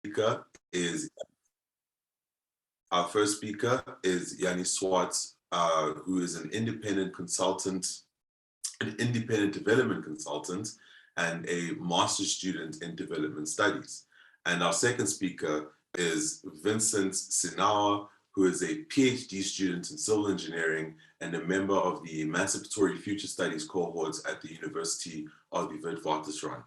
speaker is Our first speaker is Jani Swart, who is an independent consultant, an independent development consultant, and a master's student in development studies. And our second speaker is Vincent Siwawa, who is a PhD student in civil engineering and a member of the Emancipatory Future Studies cohorts at the University of the Witwatersrand.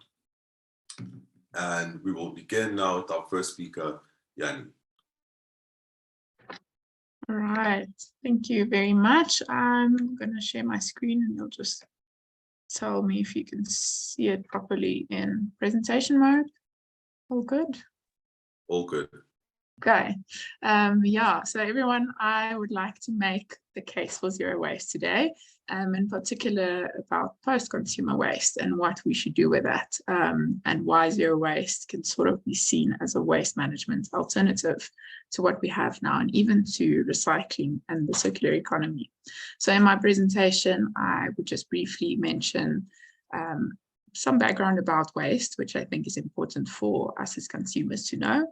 And we will begin now with our first speaker, Jani. All right, thank you very much. I'm going to share my screen and you'll just tell me if you can see it properly in presentation mode. All good? All good. Okay, yeah, so everyone, I would like to make the case for zero waste today, in particular about post-consumer waste and what we should do with that, and why zero waste can sort of be seen as a waste management alternative to what we have now, and even to recycling and the circular economy. So in my presentation, I would just briefly mention some background about waste, which I think is important for us as consumers to know.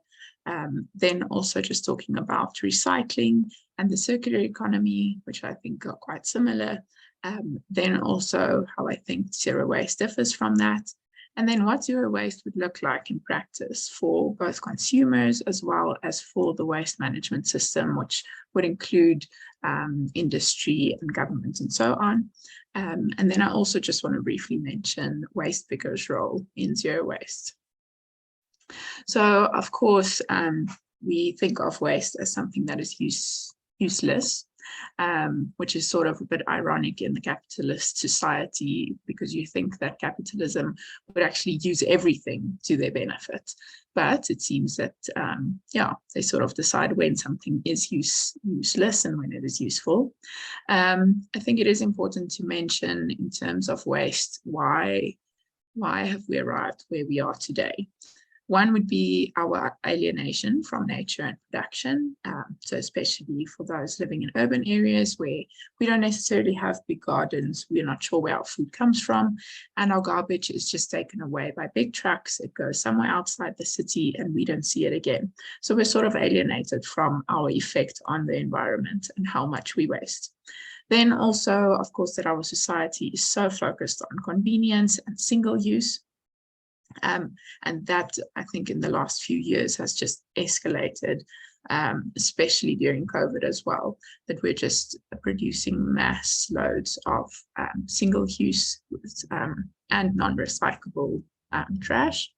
Then also just talking about recycling and the circular economy, which I think are quite similar. Then also how I think zero waste differs from that. And then what zero waste would look like in practice for both consumers as well as for the waste management system, which would include industry and government and so on. And then I also just want to briefly mention waste pickers' role in zero waste. So, of course, we think of waste as something that is useless, which is sort of a bit ironic in the capitalist society, because you think that capitalism would actually use everything to their benefit. But it seems that, yeah, they sort of decide when something is useless and when it is useful. I think it is important to mention in terms of waste, why have we arrived where we are today? One would be our alienation from nature and production. So especially for those living in urban areas where we don't necessarily have big gardens, we're not sure where our food comes from, and our garbage is just taken away by big trucks. It goes somewhere outside the city and we don't see it again. So we're sort of alienated from our effect on the environment and how much we waste. Then also, of course, that our society is so focused on convenience and single use. And that, I think, in the last few years has just escalated, especially during COVID as well, that we're just producing mass loads of single-use and non-recyclable trash.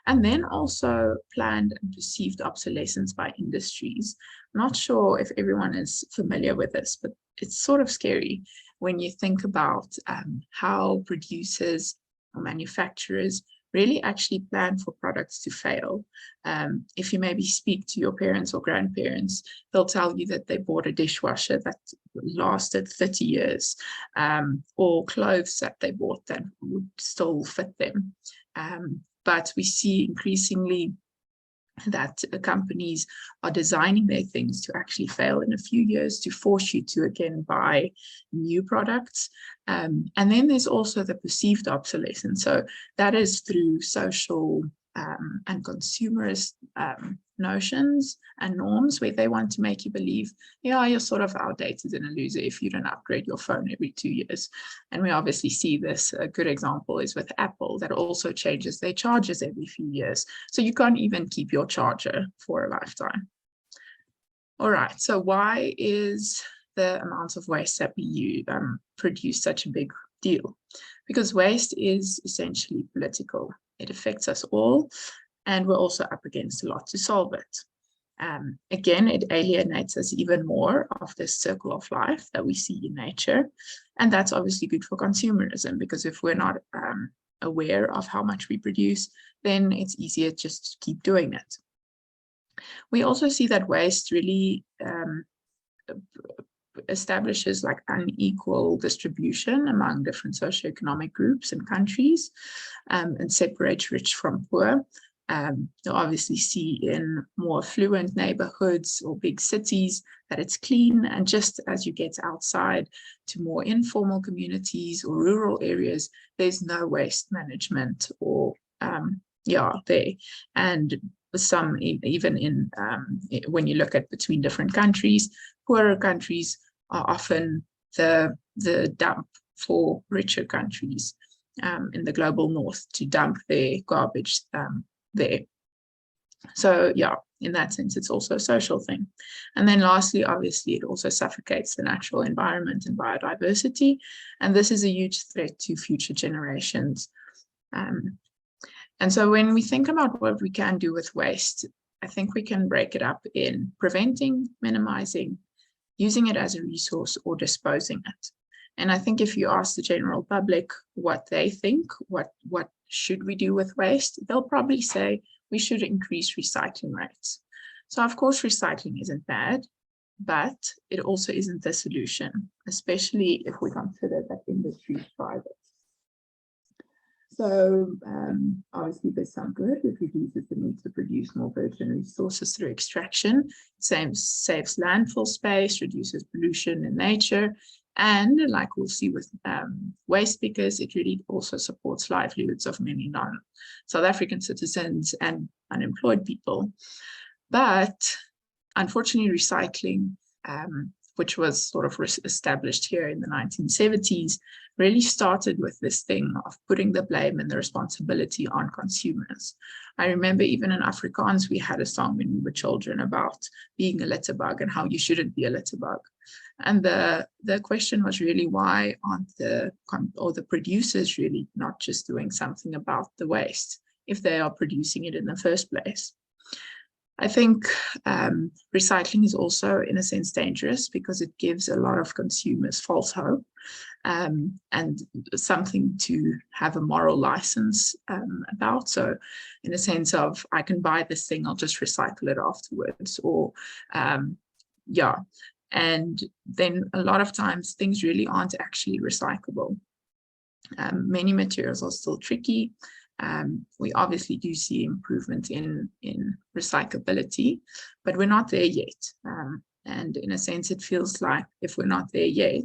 And then also planned and perceived obsolescence by industries. I'm not sure if everyone is familiar with this, but it's sort of scary when you think about how producers or manufacturers really actually plan for products to fail. If you maybe speak to your parents or grandparents, they'll tell you that they bought a dishwasher that lasted 30 years, or clothes that they bought that would still fit them. But we see increasingly that companies are designing their things to actually fail in a few years to force you to again buy new products. And then there's also the perceived obsolescence. So that is through social and consumerist notions and norms where they want to make you believe, yeah, you're sort of outdated and a loser if you don't upgrade your phone every 2 years. And we obviously see this. A good example is with Apple, that also changes their chargers every few years. So you can't even keep your charger for a lifetime. All right, so why is the amount of waste that we produce such a big deal? Because waste is essentially political. It affects us all, and we're also up against a lot to solve it. Again, it alienates us even more of this circle of life that we see in nature. And that's obviously good for consumerism, because if we're not aware of how much we produce, then it's easier just to keep doing it. We also see that waste really establishes like unequal distribution among different socioeconomic groups and countries, and separates rich from poor. You'll obviously see in more affluent neighborhoods or big cities that it's clean, and just as you get outside to more informal communities or rural areas, there's no waste management or there. And some even in when you look at between different countries, poorer countries are often the dump for richer countries in the global north to dump their garbage there. So yeah, in that sense, it's also a social thing. And then lastly, obviously, it also suffocates the natural environment and biodiversity. And this is a huge threat to future generations. And so when we think about what we can do with waste, I think we can break it up in preventing, minimizing, using it as a resource, or disposing it. And I think if you ask the general public what they think, what should we do with waste, they'll probably say we should increase recycling rates. So of course, recycling isn't bad, but it also isn't the solution, especially if we consider that industry is private. So obviously there's some good. It reduces the need to produce more virgin resources through extraction, saves landfill space, reduces pollution in nature, and like we'll see with waste pickers, it really also supports livelihoods of many non-South African citizens and unemployed people. But unfortunately, recycling, which was sort of established here in the 1970s, really started with this thing of putting the blame and the responsibility on consumers. I remember even in Afrikaans, we had a song when we were children about being a litterbug and how you shouldn't be a litterbug. And the question was really, why aren't the producers really not just doing something about the waste if they are producing it in the first place? I think recycling is also, in a sense, dangerous because it gives a lot of consumers false hope and something to have a moral license about. So in a sense of, I can buy this thing, I'll just recycle it afterwards, or yeah. And then a lot of times things really aren't actually recyclable. Many materials are still tricky. We obviously do see improvement in recyclability, but we're not there yet. And in a sense, it feels like if we're not there yet,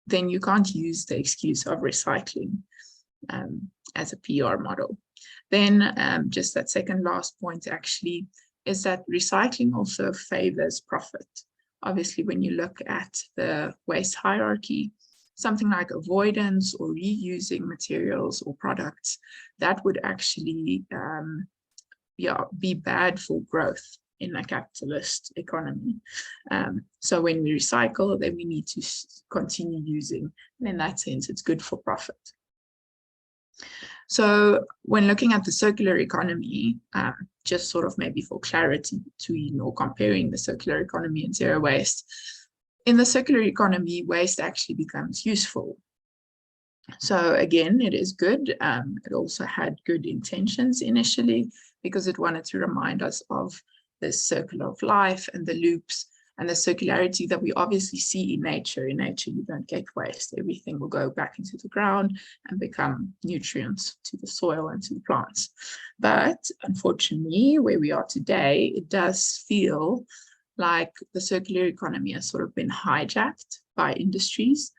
then you can't use the excuse of recycling as a PR model. Then just that second last point actually is that recycling also favors profit. Obviously, when you look at the waste hierarchy, something like avoidance or reusing materials or products, that would actually be bad for growth in a capitalist economy. So when we recycle, then we need to continue using. And in that sense, it's good for profit. So when looking at the circular economy, just sort of maybe for clarity between or comparing the circular economy and zero waste, in the circular economy, waste actually becomes useful. So again, it is good. It also had good intentions initially because it wanted to remind us of the circle of life and the loops and the circularity that we obviously see in nature. In nature, you don't get waste. Everything will go back into the ground and become nutrients to the soil and to the plants. But unfortunately, where we are today, it does feel like the circular economy has sort of been hijacked by industries.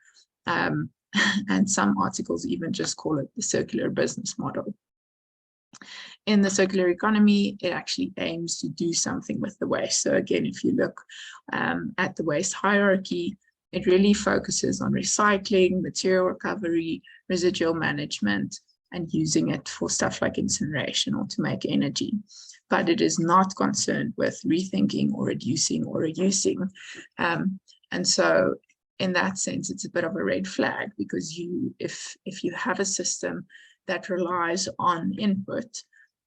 And some articles even just call it the circular business model. In the circular economy, it actually aims to do something with the waste. So again, if you look at the waste hierarchy, it really focuses on recycling, material recovery, residual management, and using it for stuff like incineration or to make energy. But it is not concerned with rethinking or reducing or reusing. And so in that sense, it's a bit of a red flag because if you have a system that relies on input,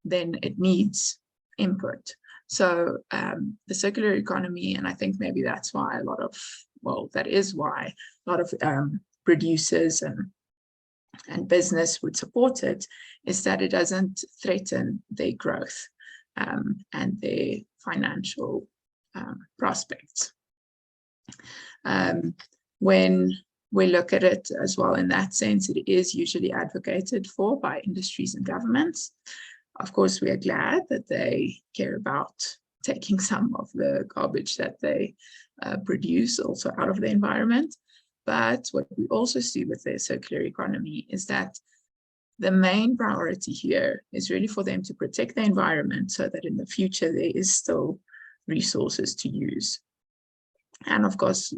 then it needs input. So the circular economy, and I think maybe that's why that is why a lot of producers and business would support it, is that it doesn't threaten their growth and their financial prospects. When we look at it as well in that sense, it is usually advocated for by industries and governments. Of course, we are glad that they care about taking some of the garbage that they produce also out of the environment. But what we also see with the circular economy is that the main priority here is really for them to protect the environment so that in the future there is still resources to use. And of course,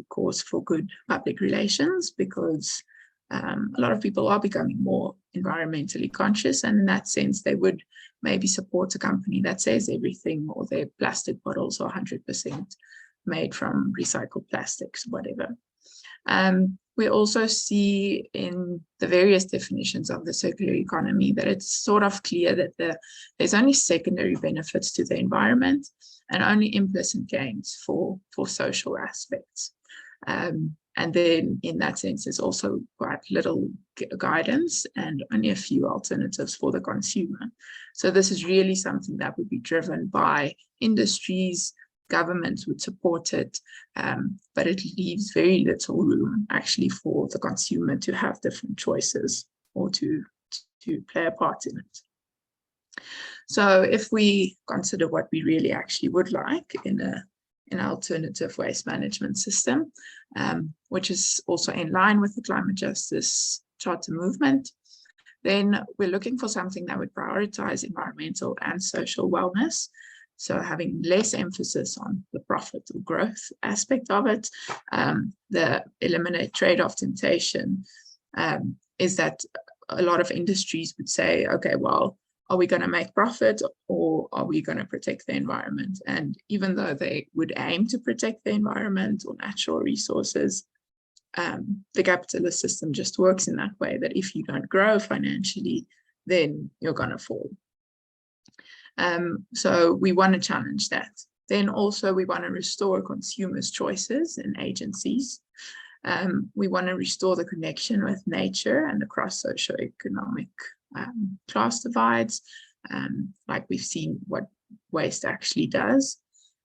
for good public relations, because a lot of people are becoming more environmentally conscious, and in that sense, they would maybe support a company that says everything or their plastic bottles are 100% made from recycled plastics, whatever. We also see in the various definitions of the circular economy that it's sort of clear that there's only secondary benefits to the environment and only implicit gains for social aspects. And then in that sense, there's also quite little guidance and only a few alternatives for the consumer. So this is really something that would be driven by industries. Governments would support it, but it leaves very little room actually for the consumer to have different choices or to play a part in it. So if we consider what we really actually would like in an alternative waste management system, which is also in line with the climate justice charter movement, then we're looking for something that would prioritize environmental and social wellness. So having less emphasis on the profit or growth aspect of it, the eliminate trade-off temptation is that a lot of industries would say, okay, well, are we going to make profit or are we going to protect the environment? And even though they would aim to protect the environment or natural resources, the capitalist system just works in that way, that if you don't grow financially, then you're going to fall. So we want to challenge that. Then also we want to restore consumers' choices and agencies. We want to restore the connection with nature and across socioeconomic class divides, like we've seen what waste actually does.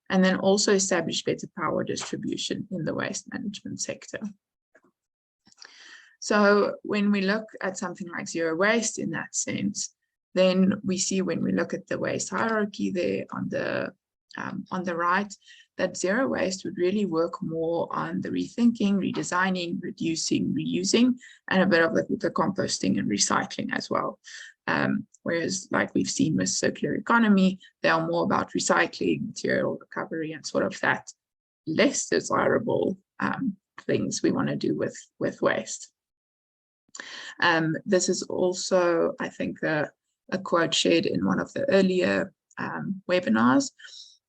And then also establish better power distribution in the waste management sector. So when we look at something like zero waste in that sense, then we see when we look at the waste hierarchy there on the right, that zero waste would really work more on the rethinking, redesigning, reducing, reusing, and a bit of the composting and recycling as well. Whereas like we've seen with circular economy, they are more about recycling, material recovery, and sort of that less desirable things we want to do with waste. This is also, I think, a quote shared in one of the earlier webinars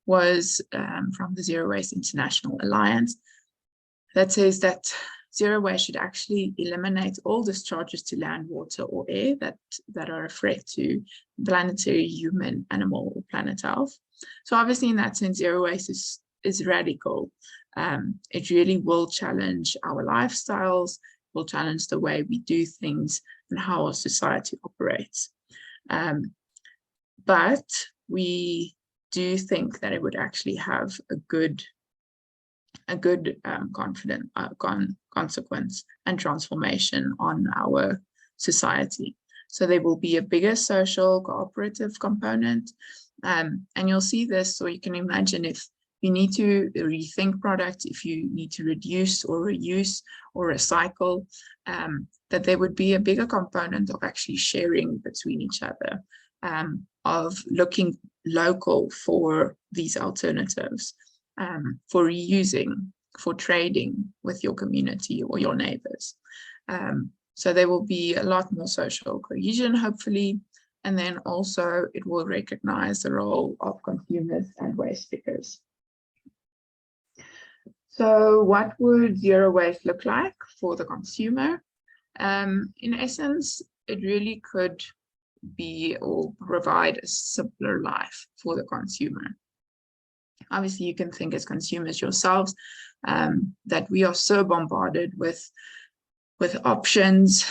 was from the Zero Waste International Alliance that says that zero waste should actually eliminate all discharges to land, water, or air that are a threat to planetary, human, animal, or planet health. So obviously in that sense, zero waste is radical. It really will challenge our lifestyles, will challenge the way we do things and how our society operates. But we do think that it would actually have a good consequence and transformation on our society. So there will be a bigger social cooperative component, and you'll see this, or you can imagine if you need to rethink products, if you need to reduce or reuse or recycle, that there would be a bigger component of actually sharing between each other, of looking local for these alternatives, for reusing, for trading with your community or your neighbors. So there will be a lot more social cohesion, hopefully, and then also it will recognize the role of consumers and waste pickers. So what would zero waste look like for the consumer? In essence, it really could be or provide a simpler life for the consumer. Obviously, you can think as consumers yourselves that we are so bombarded with options,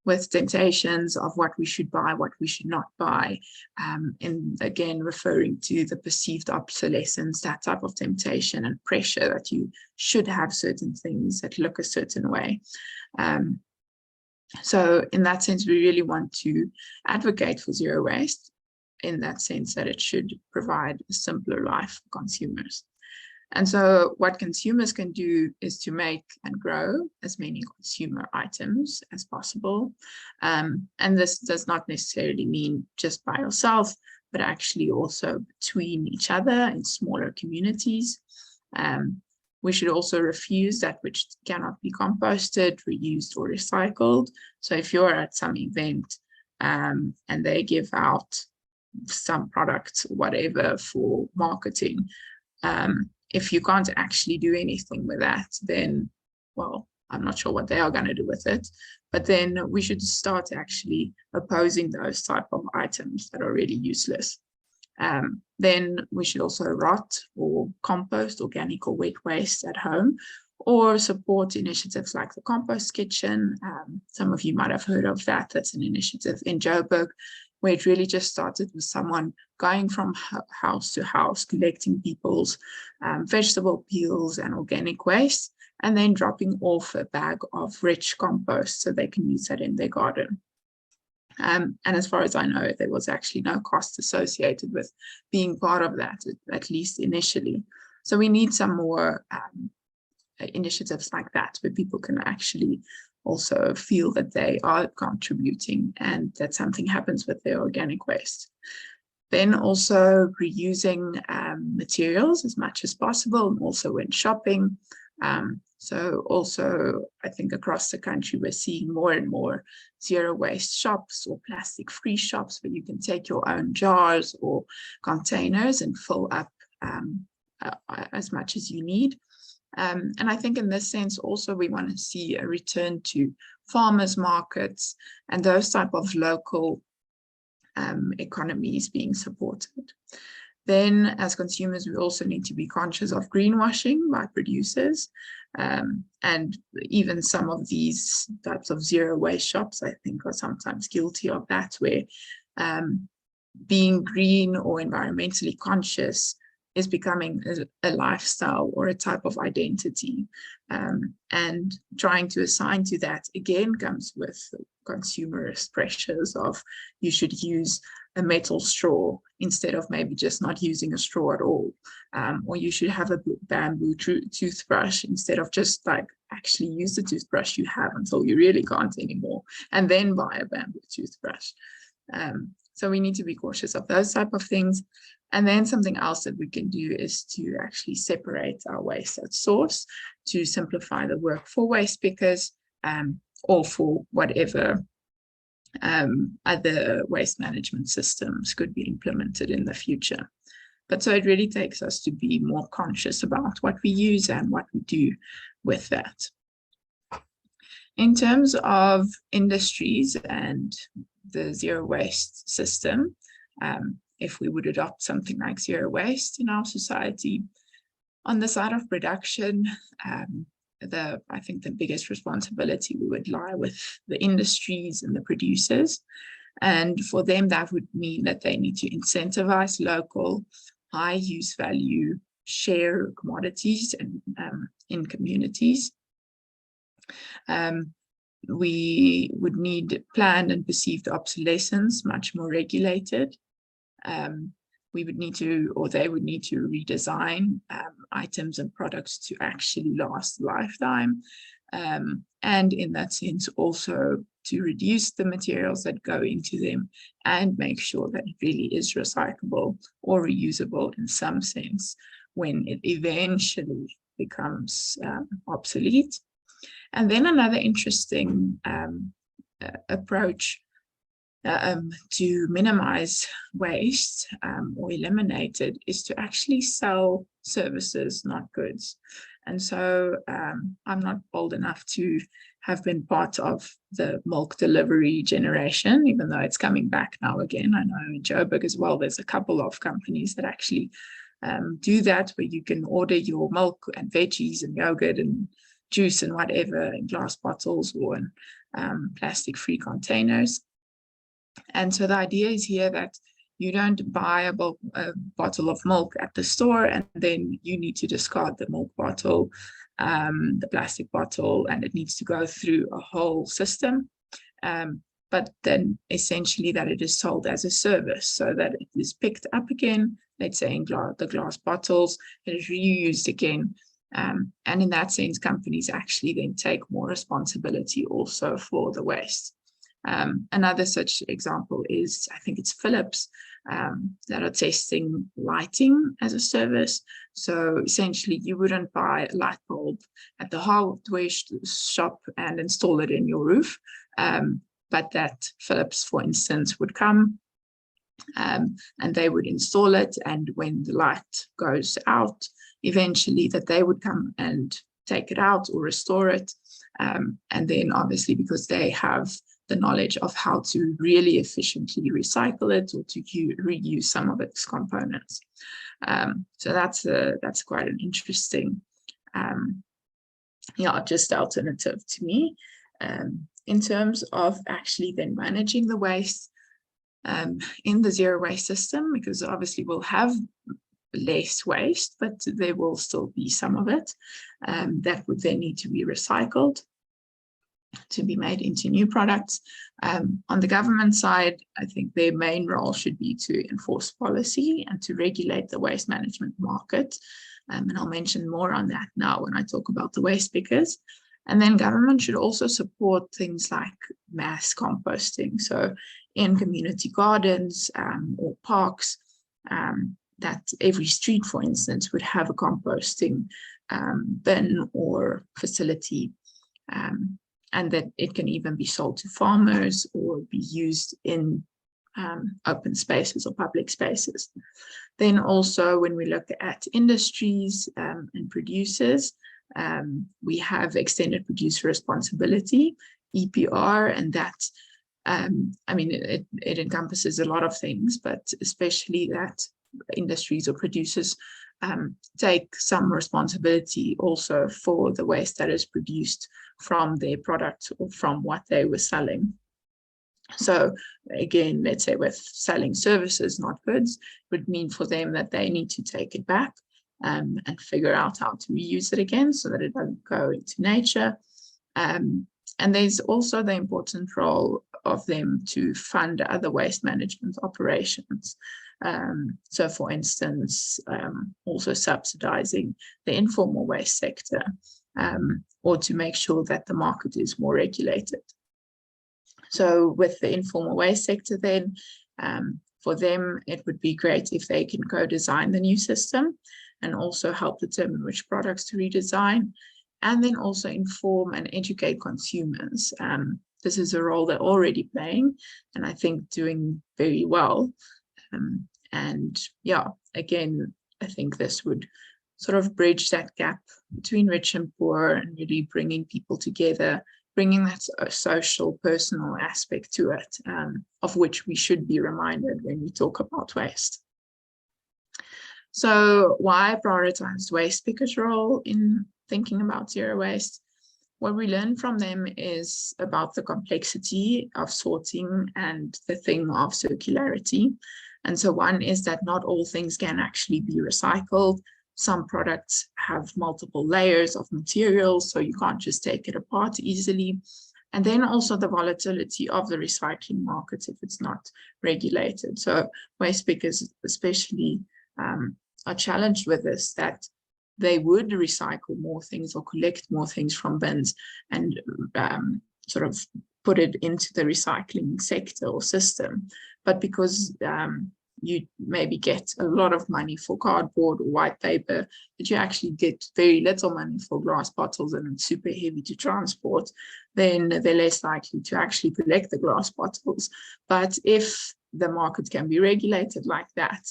with temptations of what we should buy, what we should not buy, and again, referring to the perceived obsolescence, that type of temptation and pressure that you should have certain things that look a certain way. So in that sense, we really want to advocate for zero waste in that sense that it should provide a simpler life for consumers. And so what consumers can do is to make and grow as many consumer items as possible. And this does not necessarily mean just by yourself, but actually also between each other in smaller communities. We should also refuse that which cannot be composted, reused, or recycled. So if you're at some event and they give out some product, whatever, for marketing, if you can't actually do anything with that, then, well, I'm not sure what they are going to do with it. But then we should start actually opposing those type of items that are really useless. Then we should also rot or compost organic or wet waste at home, or support initiatives like the Compost Kitchen. Some of you might have heard of that. That's an initiative in Joburg, where it really just started with someone going from house to house, collecting people's vegetable peels and organic waste, and then dropping off a bag of rich compost so they can use that in their garden. And as far as I know, there was actually no cost associated with being part of that, at least initially. So we need some more initiatives like that, where people can actually also feel that they are contributing and that something happens with their organic waste. Then also reusing materials as much as possible, and also when shopping. So also, I think across the country, we're seeing more and more zero waste shops or plastic free shops where you can take your own jars or containers and fill up as much as you need. And I think in this sense also we want to see a return to farmers markets and those type of local economies being supported. Then as consumers, we also need to be conscious of greenwashing by producers. And even some of these types of zero waste shops, I think, are sometimes guilty of that, where being green or environmentally conscious is becoming a lifestyle or a type of identity. And trying to assign to that, again, comes with consumerist pressures of you should use a metal straw instead of maybe just not using a straw at all. Or you should have a bamboo toothbrush instead of just like actually use the toothbrush you have until you really can't anymore, and then buy a bamboo toothbrush. So we need to be cautious of those type of things. And then something else that we can do is to actually separate our waste at source to simplify the work for waste pickers, or for whatever other waste management systems could be implemented in the future. But so it really takes us to be more conscious about what we use and what we do with that. In terms of industries and the zero waste system, if we would adopt something like zero waste in our society, on the side of production, I think the biggest responsibility would lie with the industries and the producers. And for them, that would mean that they need to incentivize local, high use value, share commodities and in communities. We would need planned and perceived obsolescence, much more regulated. We would need to, or they would need to redesign items and products to actually last a lifetime. And in that sense, also to reduce the materials that go into them and make sure that it really is recyclable or reusable in some sense when it eventually becomes obsolete. And then another interesting approach to minimize waste or eliminate it is to actually sell services, not goods. And so I'm not old enough to have been part of the milk delivery generation, even though it's coming back now again. I know in Joburg as well, there's a couple of companies that actually do that, where you can order your milk and veggies and yogurt and juice and whatever in glass bottles or in plastic-free containers. And so the idea is here that you don't buy a bottle of milk at the store and then you need to discard the milk bottle, the plastic bottle, and it needs to go through a whole system. but then essentially that it is sold as a service, so that it is picked up again, let's say in the glass bottles, it is reused again. And in that sense, companies actually then take more responsibility also for the waste. Another such example is, I think it's Philips, that are testing lighting as a service. So essentially, you wouldn't buy a light bulb at the hardware shop and install it in your roof, but that Philips, for instance, would come and they would install it, and when the light goes out, eventually that they would come and take it out or restore it. And then obviously, because they have the knowledge of how to really efficiently recycle it or to reuse some of its components. So that's quite an interesting, just alternative to me. In terms of actually then managing the waste in the zero waste system, because obviously we'll have less waste, but there will still be some of it that would then need to be recycled to be made into new products. On the government side, I think their main role should be to enforce policy and to regulate the waste management market. And I'll mention more on that now when I talk about the waste pickers. And then government should also support things like mass composting. So in community gardens or parks, that every street, for instance, would have a composting bin or facility, and that it can even be sold to farmers or be used in open spaces or public spaces. Then also when we look at industries and producers, we have extended producer responsibility, EPR, and that, it encompasses a lot of things, but especially that industries or producers take some responsibility also for the waste that is produced from their product or from what they were selling. So again, let's say with selling services, not goods, would mean for them that they need to take it back and figure out how to reuse it again so that it doesn't go into nature. And there's also the important role of them to fund other waste management operations. So for instance, also subsidizing the informal waste sector, or to make sure that the market is more regulated. So with the informal waste sector then, for them, it would be great if they can co-design the new system and also help determine which products to redesign, and then also inform and educate consumers. This is a role they're already playing, and I think doing very well. And yeah, again, I think this would sort of bridge that gap between rich and poor and really bringing people together, bringing that social, personal aspect to it, of which we should be reminded when we talk about waste. So why prioritize waste pickers' role in thinking about zero waste? What we learn from them is about the complexity of sorting and the thing of circularity. And so one is that not all things can actually be recycled. Some products have multiple layers of materials, so you can't just take it apart easily. And then also the volatility of the recycling markets if it's not regulated. So waste pickers especially are challenged with this, that they would recycle more things or collect more things from bins and sort of put it into the recycling sector or system. But because you maybe get a lot of money for cardboard or white paper, but you actually get very little money for glass bottles and it's super heavy to transport, then they're less likely to actually collect the glass bottles. But if the market can be regulated like that,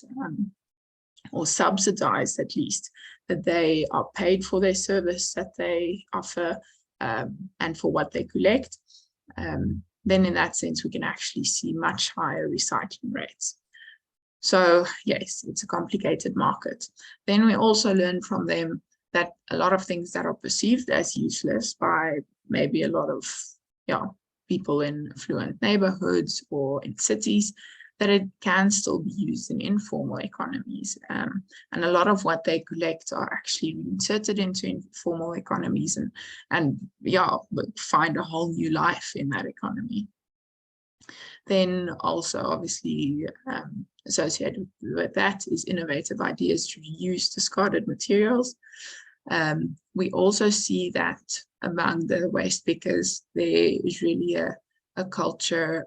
or subsidized at least, that they are paid for their service that they offer and for what they collect, then in that sense, we can actually see much higher recycling rates. So yes, it's a complicated market. Then we also learn from them that a lot of things that are perceived as useless by maybe a lot of people in affluent neighborhoods or in cities, that it can still be used in informal economies. And a lot of what they collect are actually reinserted into informal economies and find a whole new life in that economy. Then also obviously associated with that is innovative ideas to reuse discarded materials. We also see that among the waste pickers, there is really a culture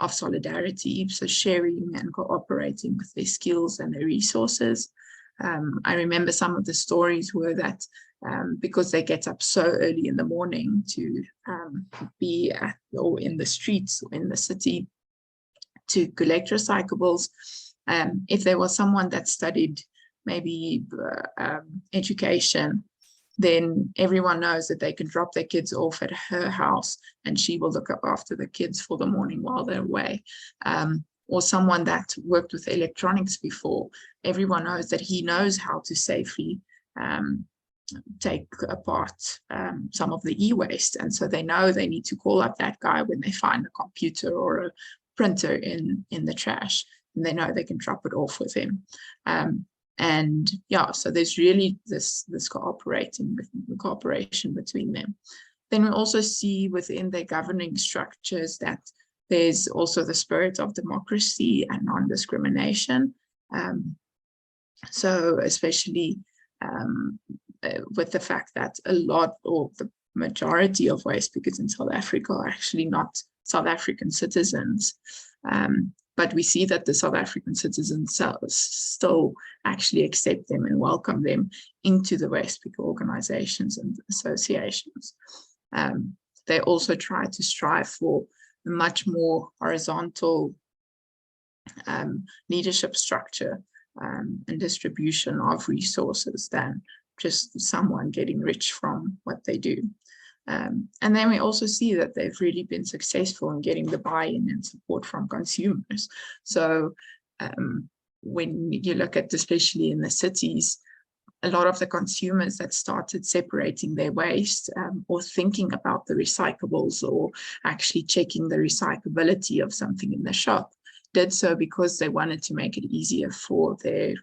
of solidarity, so sharing and cooperating with their skills and their resources. I remember some of the stories were that because they get up so early in the morning to be at or in the streets or in the city to collect recyclables, if there was someone that studied maybe education, then everyone knows that they can drop their kids off at her house and she will look after the kids for the morning while they're away. Or someone that worked with electronics before, everyone knows that he knows how to safely take apart some of the e-waste. And so they know they need to call up that guy when they find a computer or a printer in the trash, and they know they can drop it off with him. And yeah, so there's really this cooperation between them. Then we also see within their governing structures that there's also the spirit of democracy and non-discrimination. So especially with the fact that a lot or the majority of waste pickers in South Africa are actually not South African citizens. But we see that the South African citizens still actually accept them and welcome them into the waste picker organizations and associations. They also try to strive for a much more horizontal leadership structure and distribution of resources than just someone getting rich from what they do. And then we also see that they've really been successful in getting the buy-in and support from consumers. So when you look at, especially in the cities, a lot of the consumers that started separating their waste or thinking about the recyclables or actually checking the recyclability of something in the shop did so because they wanted to make it easier for their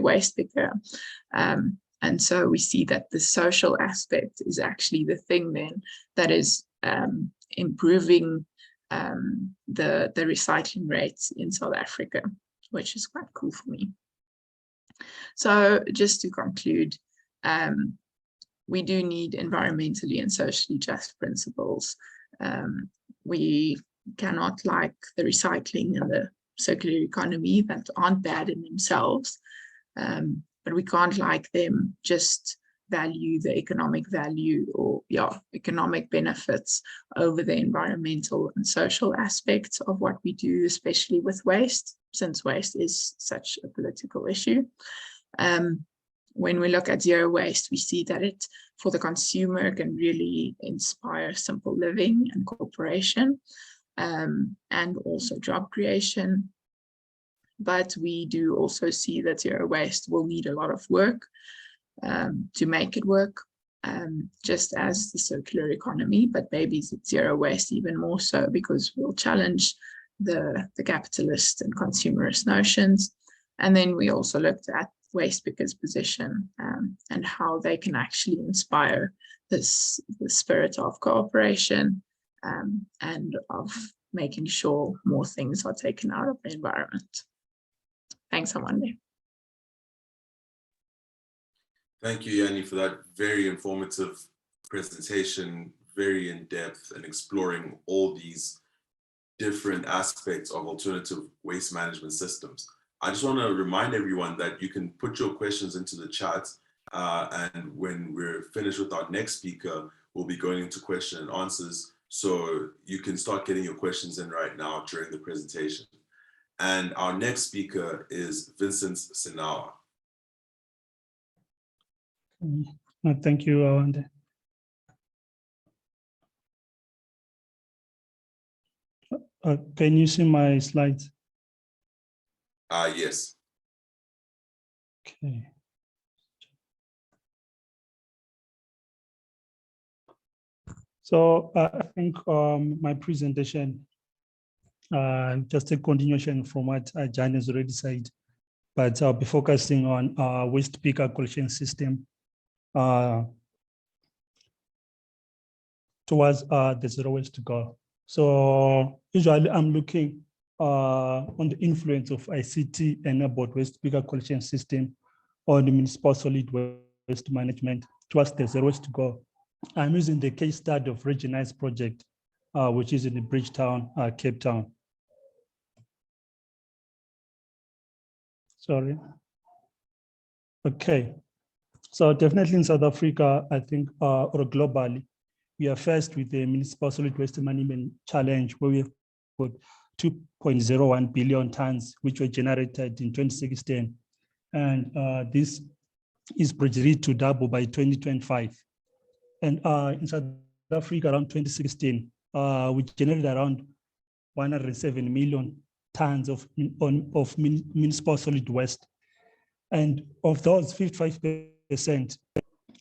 waste picker. And so we see that the social aspect is actually the thing then that is improving the recycling rates in South Africa, which is quite cool for me. So just to conclude, we do need environmentally and socially just principles. We cannot like the recycling and the circular economy that aren't bad in themselves. But we can't like them just value the economic value or economic benefits over the environmental and social aspects of what we do, especially with waste, since waste is such a political issue. When we look at zero waste, we see that it, for the consumer, can really inspire simple living and cooperation, and also job creation. But we do also see that zero waste will need a lot of work to make it work, just as the circular economy, but maybe zero waste even more so because we'll challenge the capitalist and consumerist notions. And then we also looked at waste pickers' position and how they can actually inspire the spirit of cooperation and of making sure more things are taken out of the environment. Thanks, Amanda. Thank you, Jani, for that very informative presentation, very in-depth and exploring all these different aspects of alternative waste management systems. I just want to remind everyone that you can put your questions into the chat, and when we're finished with our next speaker, we'll be going into question and answers. So you can start getting your questions in right now during the presentation. And our next speaker is Vincent Siwawa. Thank you, Awande. Can you see my slides? Yes. Okay. So I think my presentation, just a continuation from what Jani has already said, but I'll be focusing on waste picker collection system towards the zero waste goal. So usually I'm looking on the influence of ICT enabled waste picker collection system on the municipal solid waste management towards the zero waste goal. I'm using the case study of Regionized project, which is in Bridgetown, Cape Town. Sorry. Okay. So definitely in South Africa, I think, or globally, we are faced with the municipal solid waste management challenge where we have got 2.01 billion tons, which were generated in 2016. And this is projected to double by 2025. And in South Africa, around 2016, we generated around 107 million tons of municipal solid waste. And of those, 55%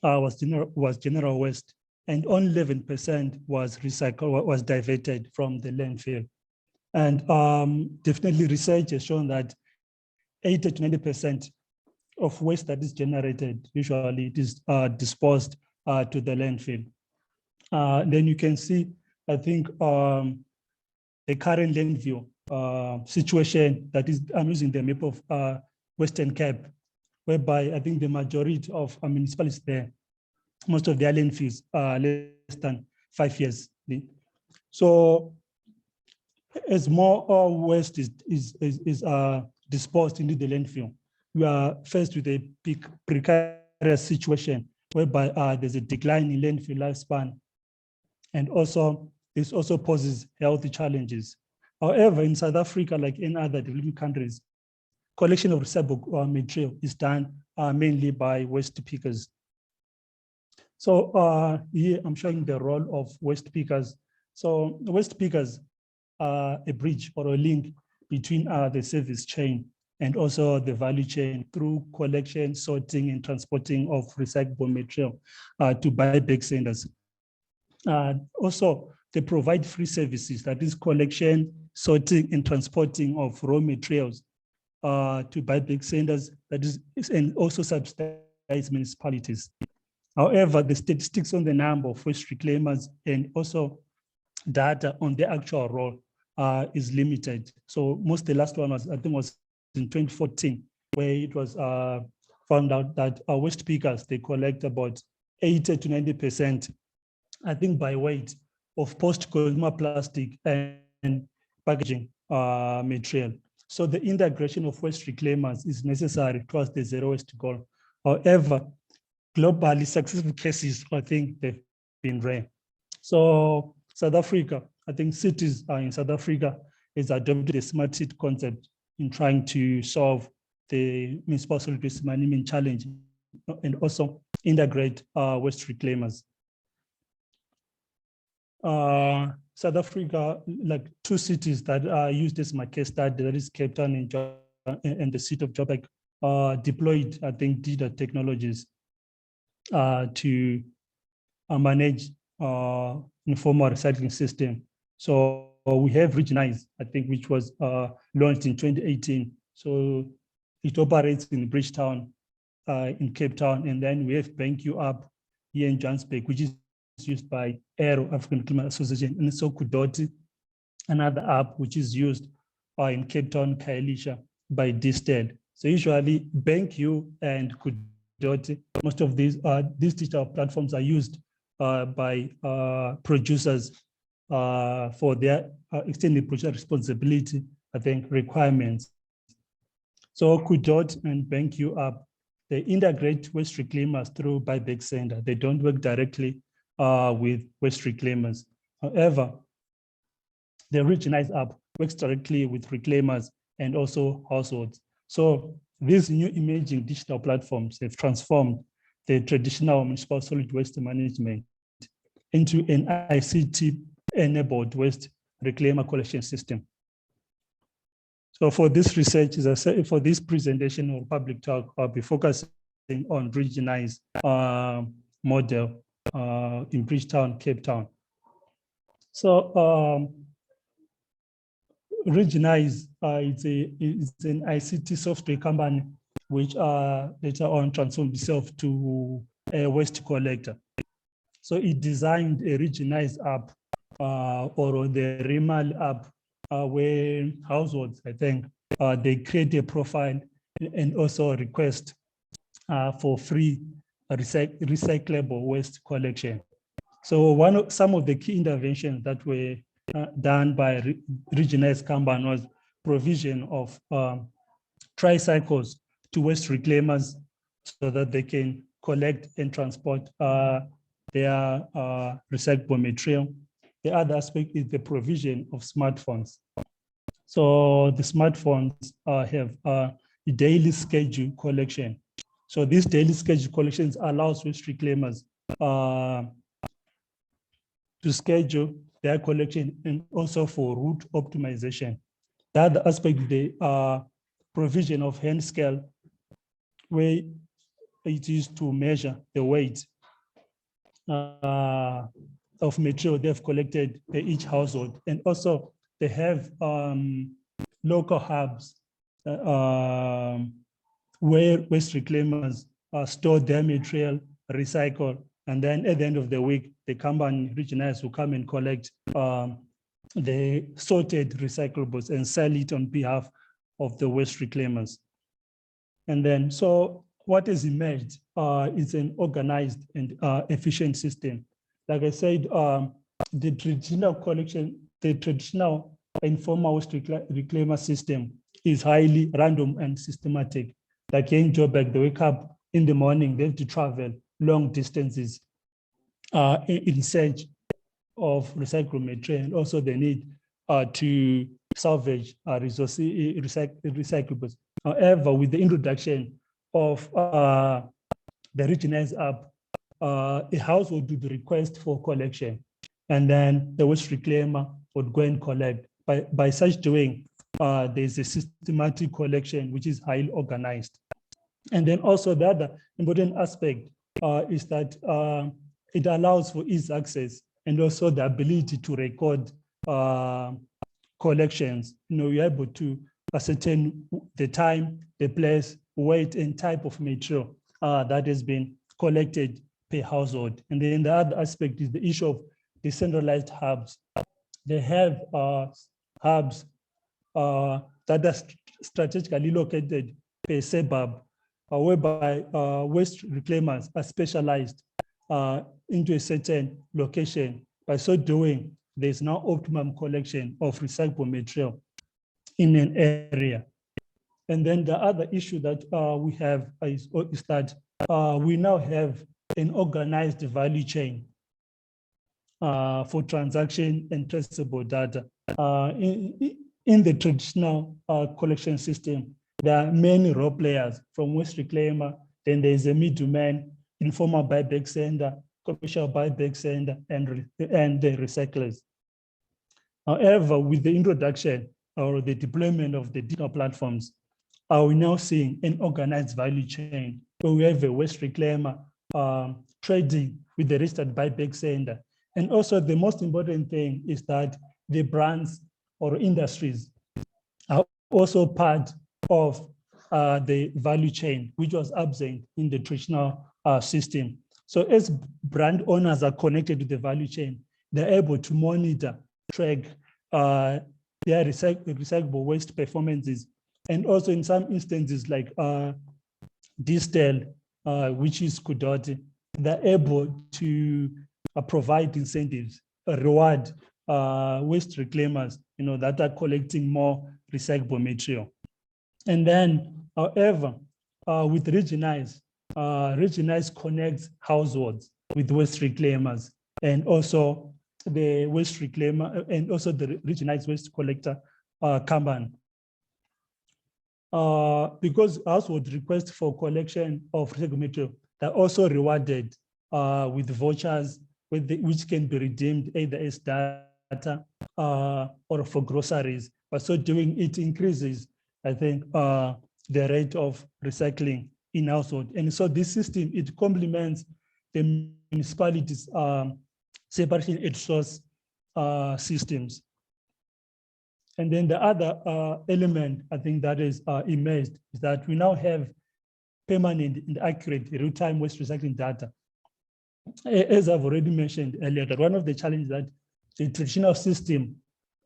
was general waste, and only 11% was recycled, was diverted from the landfill. And definitely research has shown that 80 to 90% of waste that is generated, usually it is disposed to the landfill. Then you can see, I think, the current landfill situation that is, I'm using the map of Western Cape, whereby I think the majority of municipalities there, most of their landfills are less than 5 years. So as more waste is disposed into the landfill, we are faced with a precarious situation whereby there's a decline in landfill lifespan, and also this also poses health challenges. However, in South Africa, like in other developing countries, collection of recyclable material is done mainly by waste pickers. So here I'm showing the role of waste pickers. So waste pickers are a bridge or a link between the service chain and also the value chain through collection, sorting, and transporting of recyclable material to buyback centers. Also, they provide free services, that is collection, sorting, and transporting of raw materials to buyback centers, that is, and also subsidize municipalities. However, the statistics on the number of waste reclaimers and also data on the actual role is limited. So the last one was, I think, was in 2014, where it was found out that waste pickers, they collect about 80 to 90%, I think, by weight of post-consumer plastic and packaging material. So the integration of waste reclaimers is necessary towards the zero waste goal. However, globally successful cases, I think, they've been rare. So South Africa, I think cities in South Africa has adopted a smart city concept in trying to solve the municipal solid waste management challenge and also integrate waste reclaimers. South Africa, like two cities that use this my case study, that is Cape Town and the city of Joburg, deployed, I think, data technologies to manage informal recycling system. So we have Regionized, I think, which was launched in 2018. So it operates in Bridgetown, in Cape Town, and then we have BankU app here in Johannesburg, which is used by Aero, African Climate Association, and so Kudoti, another app which is used in Cape Town, Khayelitsha, by Distel. So usually BankU and Kudoti, most of these digital platforms are used by producers for their extended producer responsibility, I think, requirements. So Kudot and BankU app, they integrate waste reclaimers through buyback center. They don't work directly with waste reclaimers. However, the Regionized app works directly with reclaimers and also households. So these new emerging digital platforms have transformed the traditional municipal solid waste management into an ICT-enabled waste reclaimer collection system. So for this research, as I said, for this presentation or public talk, I'll be focusing on Regionized model in Bridgetown, Cape Town. So Regionized, it's an ICT software company which later on transformed itself to a waste collector. So it designed a Regionized app or the Rimal app, where households, I think, they create a profile and also request for free recyclable waste collection. So some of the key interventions that were done by regionalized Kanban was provision of tricycles to waste reclaimers so that they can collect and transport their recyclable material. The other aspect is the provision of smartphones. So the smartphones have a daily schedule collection. So these daily schedule collections allows waste reclaimers to schedule their collection and also for route optimization. The other aspect is the provision of hand scale, where it is to measure the weight of material they've collected by each household. And also they have local hubs where waste reclaimers store their material, recycle, and then at the end of the week, the Kanban regionals will come and collect the sorted recyclables and sell it on behalf of the waste reclaimers. And then, so what is emerged is an organized and efficient system. Like I said, the traditional collection, the traditional informal waste reclaimer system is highly random and systematic. Like in Joburg, they wake up in the morning, they have to travel long distances in search of recycled material. And also they need to salvage recyclables. However, with the introduction of the regionalized app, a house would do the request for collection, and then the waste reclaimer would go and collect. By such doing, there's a systematic collection which is highly organized. And then also the other important aspect is that it allows for easy access and also the ability to record collections. You're able to ascertain the time, the place, weight, and type of material that has been collected per household. And then the other aspect is the issue of decentralized hubs. They have hubs that are strategically located per suburb, whereby waste reclaimers are specialized into a certain location. By so doing, there's now optimum collection of recyclable material in an area. And then the other issue that we have is that we now have an organized value chain for transaction and traceable data. In the traditional collection system, there are many role players from waste reclaimer, then there's a middleman, informal buyback center, commercial buyback center, and the recyclers. However, with the introduction or the deployment of the digital platforms, we're now seeing an organized value chain where we have a waste reclaimer trading with the registered buyback center. And also the most important thing is that the brands or industries are also part of the value chain, which was absent in the traditional system. So as brand owners are connected to the value chain, they're able to monitor, track their recyclable waste performances. And also in some instances like Distel, which is Kudoti, they're able to provide incentives, reward waste reclaimers, that are collecting more recyclable material. And then, however, with Regionize, Regionize connects households with waste reclaimers and also the waste reclaimer and also the Regionize waste collector Kanban. Because household requests for collection of recyclable material, they're also rewarded with vouchers which can be redeemed either as data or for groceries. But so doing it increases, I think, the rate of recycling in household. And so this system, it complements the municipalities' separation at source systems. And then the other element, I think, that is emerged is that we now have permanent and accurate real-time waste recycling data. As I've already mentioned earlier, that one of the challenges that the traditional system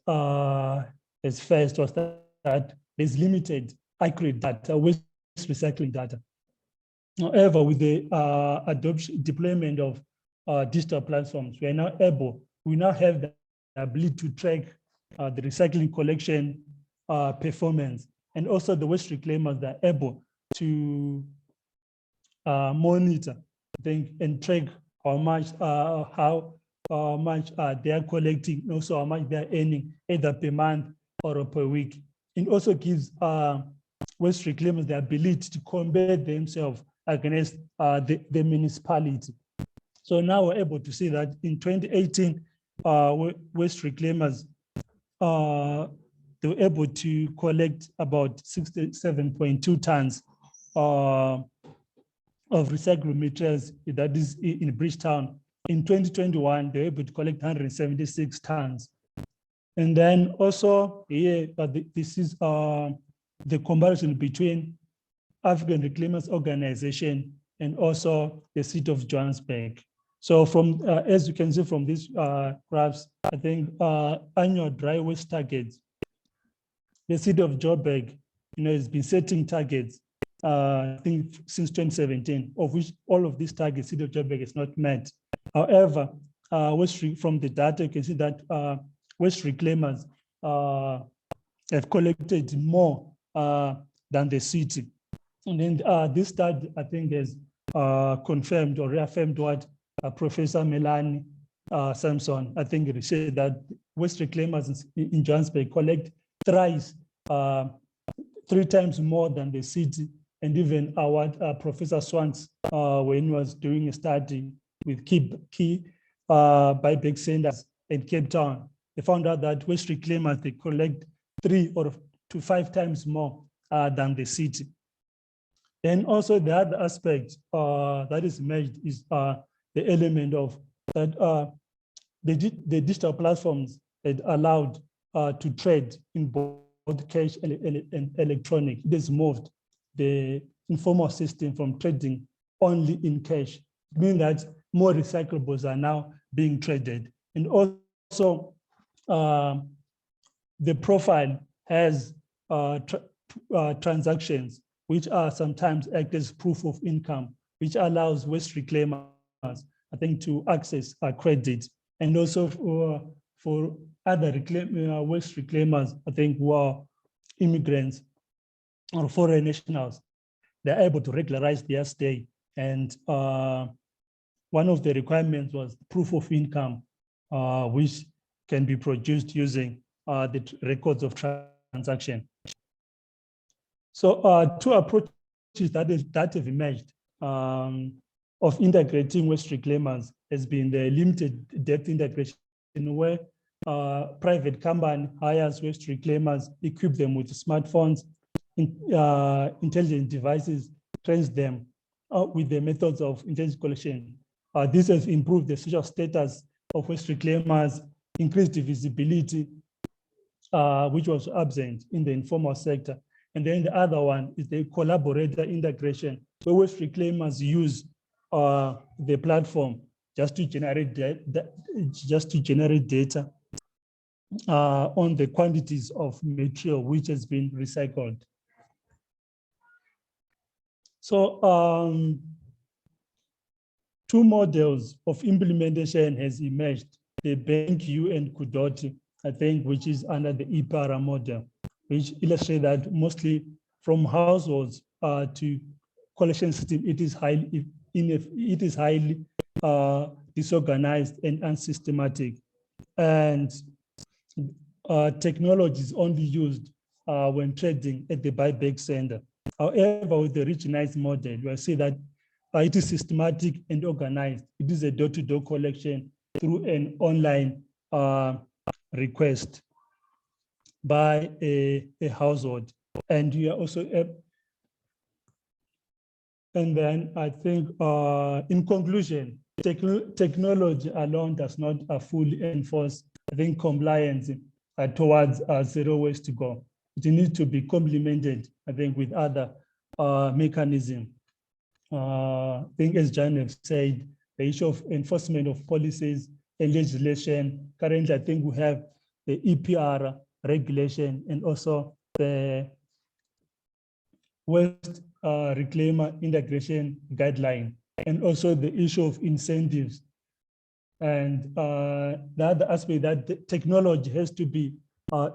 as first was that there's limited accurate data, waste recycling data. However, with the deployment of digital platforms, we now have the ability to track the recycling collection performance, and also the waste reclaimers that are able to monitor, I think, and track how much they are collecting, and also how much they are earning either per month or per week. It also gives waste reclaimers the ability to combat themselves against the municipality. So now we're able to see that in 2018, waste reclaimers, they were able to collect about 67.2 tons of recycled materials, that is in Bridgetown. In 2021, they were able to collect 176 tons. And then also here, this is the comparison between African Reclaimers Organization and also the city of Johannesburg. So from, as you can see from these graphs, I think annual dry waste targets, the city of Joburg, has been setting targets, I think since 2017, of which all of these targets, city of Joburg has not met. However, from the data, you can see that waste reclaimers have collected more than the city. And then this study, I think, has confirmed or reaffirmed what Professor Melanie Samson, I think, said, that waste reclaimers in Johannesburg collect thrice, 3 times more than the city. And even what Professor Swart, when he was doing a study with key buyback centers in Cape Town, they found out that waste reclaimers, they collect 3 to 5 times more than the city. And also the other aspect that is emerged is the element of that the digital platforms that allowed to trade in both cash and electronic. It has moved the informal system from trading only in cash. It means that more recyclables are now being traded. And also the profile has transactions which are sometimes act as proof of income, which allows waste reclaimers, I think, to access credit. And also for other waste reclaimers, I think, who are immigrants or foreign nationals, they're able to regularize their stay. And one of the requirements was proof of income, which can be produced using the records of transaction. So 2 approaches that have emerged of integrating waste reclaimers has been the limited depth integration, where private company hires waste reclaimers, equip them with smartphones, intelligent devices, trains them with the methods of intelligent collection. This has improved the social status of waste reclaimers, increased the visibility, which was absent in the informal sector. And then the other one is the collaborator integration, where waste reclaimers use the platform just to generate data on the quantities of material which has been recycled. So 2 models of implementation has emerged, the BankU and Kudoti, I think, which is under the IPARA model, which illustrates that mostly from households to collection system, it is highly disorganized and unsystematic. And technology is only used when trading at the buyback center. However, with the regionalized model, you will see that it is systematic and organized. It is a door-to-door collection through an online request by a household. And you are also, and then I think in conclusion, technology alone does not fully enforce, I think, compliance towards zero waste to go. It needs to be complemented, I think, with other mechanisms. I think, as Jani said, the issue of enforcement of policies and legislation. Currently, I think we have the EPR regulation and also the Waste Reclaimer Integration Guideline, and also the issue of incentives. And the other aspect, that the technology has to be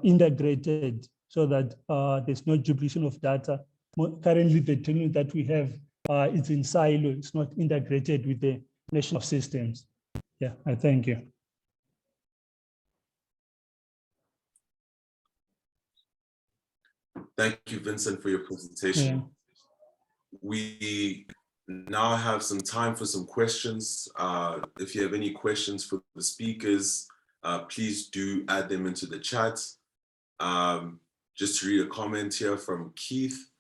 integrated so that there's no duplication of data. Currently, the technology that we have is in silo, it's not integrated with the national systems. Yeah, I thank you. Thank you, Vincent, for your presentation. Yeah. We now have some time for some questions. If you have any questions for the speakers, please do add them into the chat. Just to read a comment here from Keith.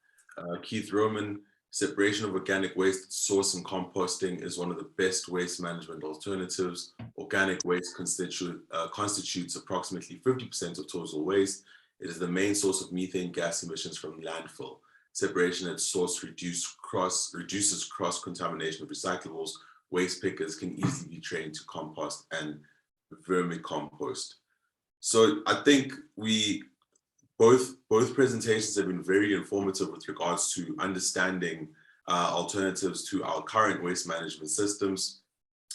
Keith Roman: separation of organic waste, source and composting is one of the best waste management alternatives. Organic waste constitutes approximately 50% of total waste. It is the main source of methane gas emissions from landfill. Separation at source reduces cross-contamination of recyclables. Waste pickers can easily be trained to compost and vermicompost. So I think both presentations have been very informative with regards to understanding alternatives to our current waste management systems.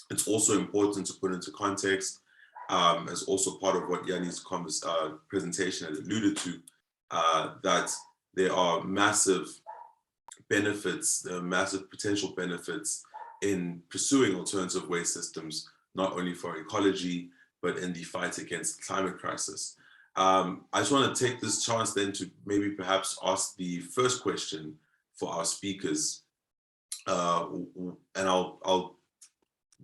It's also important to put into context, as also part of what Jani's presentation had alluded to, that there are massive benefits, massive potential benefits in pursuing alternative waste systems, not only for ecology, but in the fight against the climate crisis. I just want to take this chance then to maybe perhaps ask the first question for our speakers, and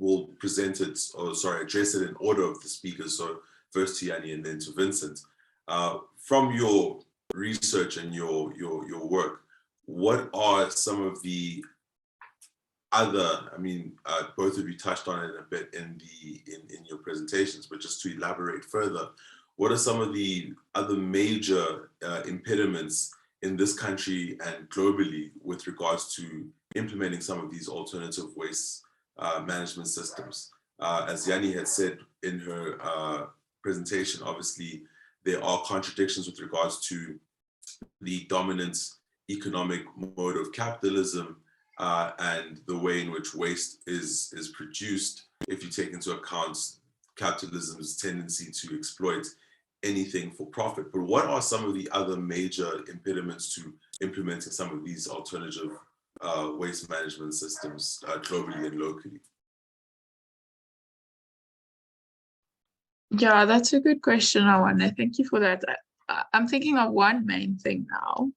we'll present it, or sorry, address it in order of the speakers. So first to Jani and then to Vincent. From your research and your work, what are some of the other, both of you touched on it a bit in your presentations, but just to elaborate further, what are some of the other major impediments in this country and globally with regards to implementing some of these alternative waste management systems? As Jani had said in her presentation, obviously there are contradictions with regards to the dominant economic mode of capitalism and the way in which waste is produced, if you take into account capitalism's tendency to exploit anything for profit. But what are some of the other major impediments to implementing some of these alternative waste management systems globally and locally? Yeah, that's a good question, Awana. Thank you for that. I'm thinking of one main thing now,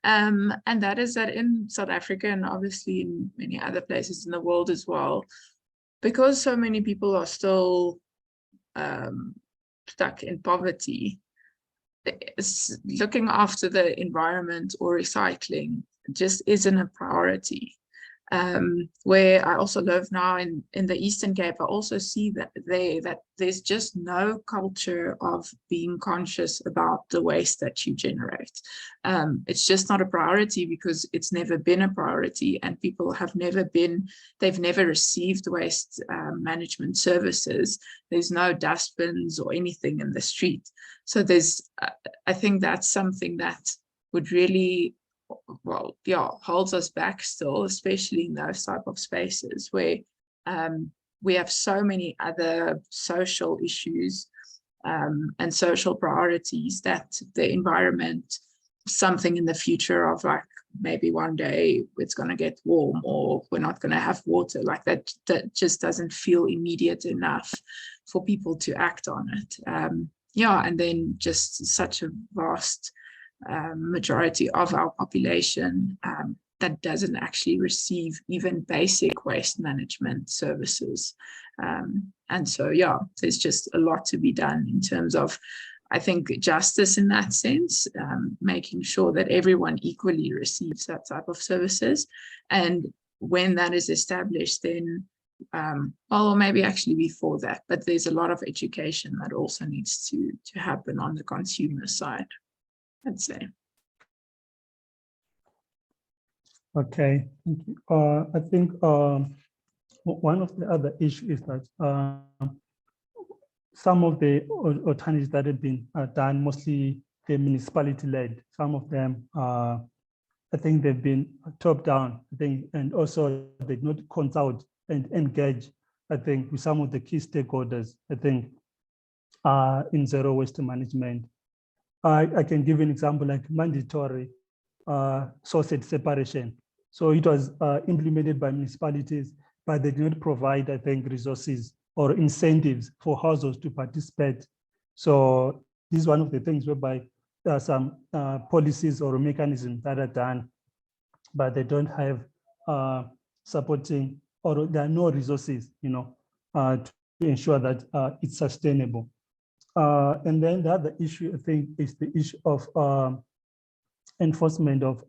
and that is that in South Africa and obviously in many other places in the world as well, because so many people are still stuck in poverty, looking after the environment or recycling just isn't a priority. Where I also live now in the Eastern Cape, I also see that there's just no culture of being conscious about the waste that you generate. It's just not a priority because it's never been a priority, and people they've never received waste management services. There's no dustbins or anything in the street. So I think that's something that would really, well, yeah, holds us back still, especially in those type of spaces where we have so many other social issues and social priorities, that the environment, something in the future of like maybe one day it's going to get warm or we're not going to have water, like that just doesn't feel immediate enough for people to act on it. Yeah, and then just such a vast majority of our population that doesn't actually receive even basic waste management services. And so, yeah, there's just a lot to be done in terms of, I think, justice in that sense, making sure that everyone equally receives that type of services. And when that is established, then, well, maybe actually before that, but there's a lot of education that also needs to happen on the consumer side, I'd say. Okay, thank you. I think one of the other issues is that some of the alternatives that have been done, mostly the municipality-led. Some of them, I think they've been top down, I think, and also they did not consult and engage, I think, with some of the key stakeholders, I think, in zero waste management. I can give an example like mandatory source separation. So it was implemented by municipalities, but they did not provide, I think, resources or incentives for households to participate. So this is one of the things whereby there are some policies or mechanisms that are done, but they don't have supporting, or there are no resources, to ensure that it's sustainable. And then the other issue, I think, is the issue of enforcement of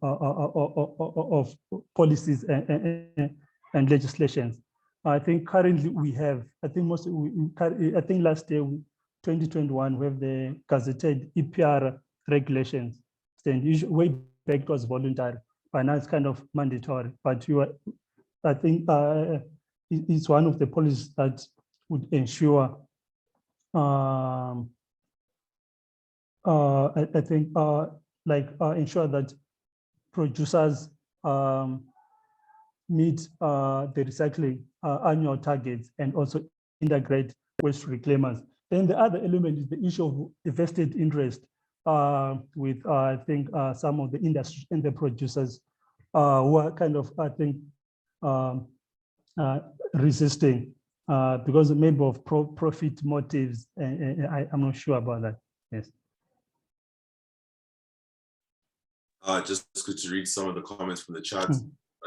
policies and legislations. I think currently we have, I think I think last year, 2021, we have the gazetted EPR regulations. Then way back it was voluntary, but now it's kind of mandatory. But I think it's one of the policies that would ensure, I think, ensure that producers meet the recycling annual targets and also integrate waste reclaimers. Then the other element is the issue of a vested interest with, I think, some of the industry and the producers who are kind of, I think, resisting because maybe of profit motives. I'm not sure about that. Yes. Just good to read some of the comments from the chat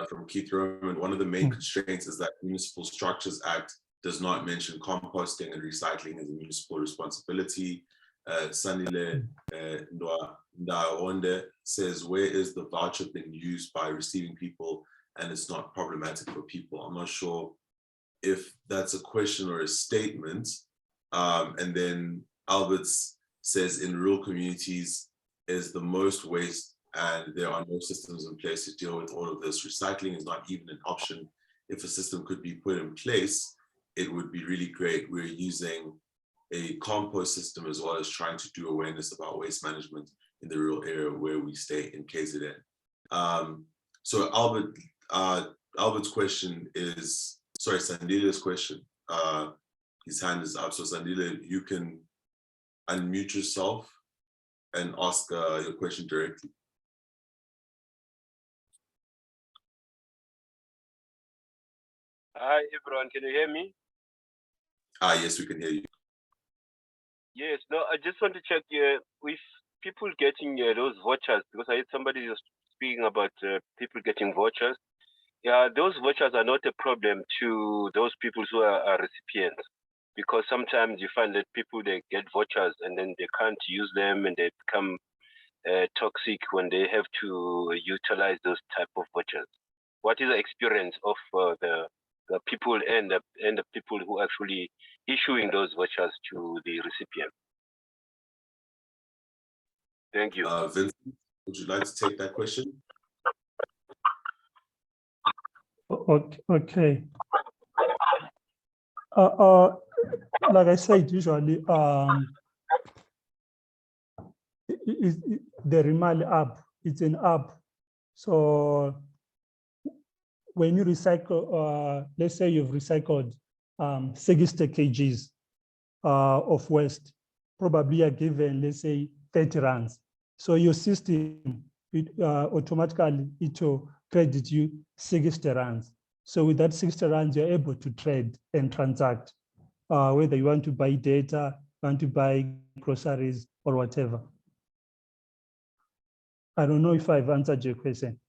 from Keith Roman. One of the main constraints is that Municipal Structures Act does not mention composting and recycling as a municipal responsibility. Sanile Ndaonde says, where is the voucher being used by receiving people and it's not problematic for people? I'm not sure if that's a question or a statement. And then Alberts says, in rural communities is the most waste and there are no systems in place to deal with all of this. Recycling is not even an option. If a system could be put in place, it would be really great. We're using a compost system as well as trying to do awareness about waste management in the rural area where we stay in KZN. So Albert's question is, sorry, Sandile's question, his hand is up. So Sandile, you can unmute yourself and ask your question directly. Hi everyone, can you hear me? Yes, we can hear you. Yes, no, I just want to check with people getting those vouchers, because I heard somebody just speaking about people getting vouchers. Yeah, those vouchers are not a problem to those people who are recipients, because sometimes you find that people, they get vouchers and then they can't use them and they become toxic when they have to utilize those type of vouchers. What is the experience of the people and the people who actually issuing those vouchers to the recipient? Thank you. Vincent, would you like to take that question? Okay. Like I said, usually the Remali app, it's an app. So when you recycle, let's say you've recycled 60 kgs of waste, probably are given, let's say, 30 rands. So your system, automatically it will credit you 60 rands. So with that 60 rands, you're able to trade and transact, whether you want to buy data, want to buy groceries or whatever. I don't know if I've answered your question.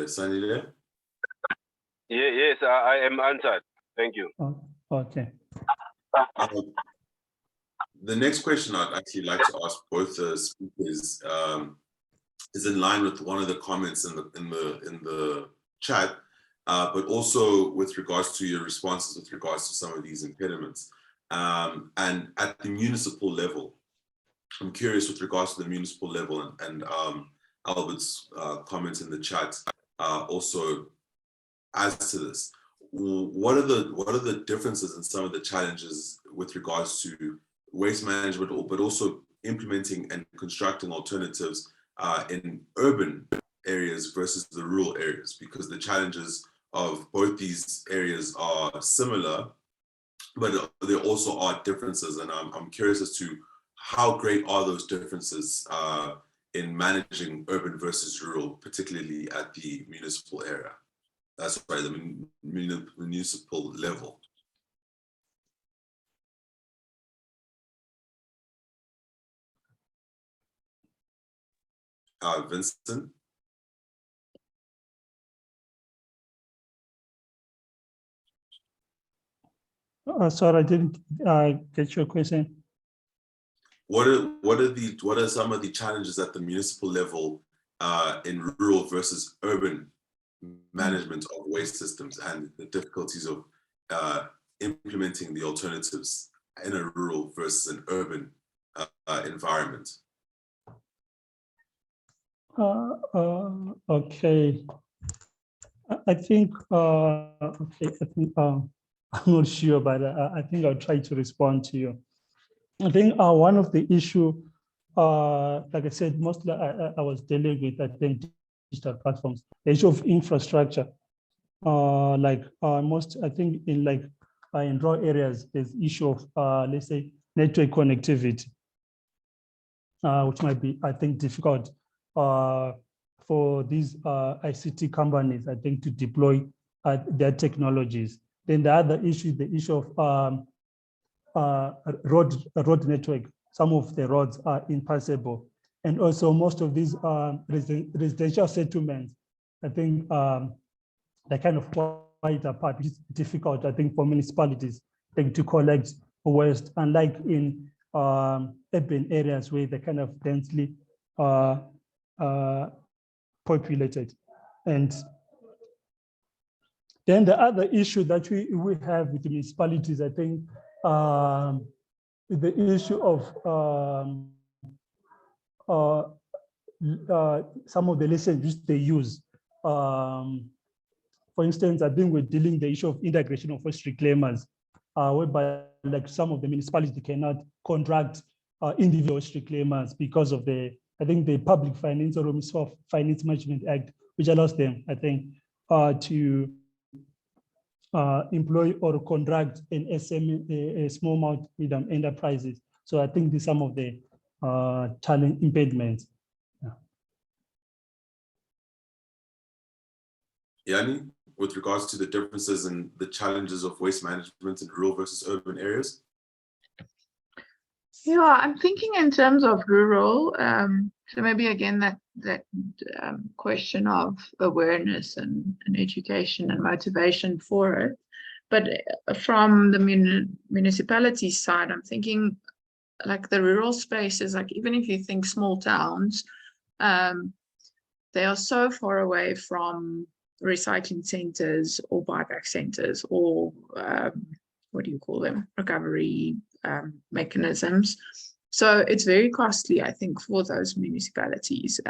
Sanile? Yes, I am answered. Thank you. Oh, okay. The next question I'd actually like to ask both the speakers is in line with one of the comments in the chat, but also with regards to your responses with regards to some of these impediments. And at the municipal level, I'm curious with regards to the municipal level and Albert's comments in the chat also adds to this. What are the differences in some of the challenges with regards to waste management, but also implementing and constructing alternatives in urban areas versus the rural areas? Because the challenges of both these areas are similar, but there also are differences, and I'm curious as to how great are those differences in managing urban versus rural, particularly at the municipal area. That's right, the municipal level. Vincent? Sorry, I didn't get your question. What are some of the challenges at the municipal level in rural versus urban management of waste systems, and the difficulties of implementing the alternatives in a rural versus an urban environment? Okay. I think I'm not sure, but I think I'll try to respond to you. I think one of the issue, like I said, mostly I was dealing with, I think, digital platforms, the issue of infrastructure. I think in rural areas, there's issue of, let's say, network connectivity, which might be, I think, difficult for these ICT companies, I think, to deploy their technologies. Then the other issue, the issue of road network. Some of the roads are impassable, and also most of these residential settlements, I think, they're kind of quite apart, which is difficult, I think, for municipalities to collect waste, unlike in urban areas where they're kind of densely populated. And then the other issue that we have with the municipalities, I think, the issue of some of the lessons which they use. For instance, I think we're dealing with the issue of integration of waste reclaimers, whereby like some of the municipalities cannot contract individual waste reclaimers because of the, I think, the Public Finance or Municipal Finance Management Act, which allows them, I think, to employ or contract in SME, small medium enterprises. So I think these are some of the challenge impediments. Jani, with regards to the differences and the challenges of waste management in rural versus urban areas? Yeah, I'm thinking in terms of rural. So maybe again that question of awareness and education and motivation for it. But from the municipality side, I'm thinking like the rural spaces, like even if you think small towns, they are so far away from recycling centers or buyback centers or what do you call them, recovery mechanisms. So it's very costly, I think, for those municipalities.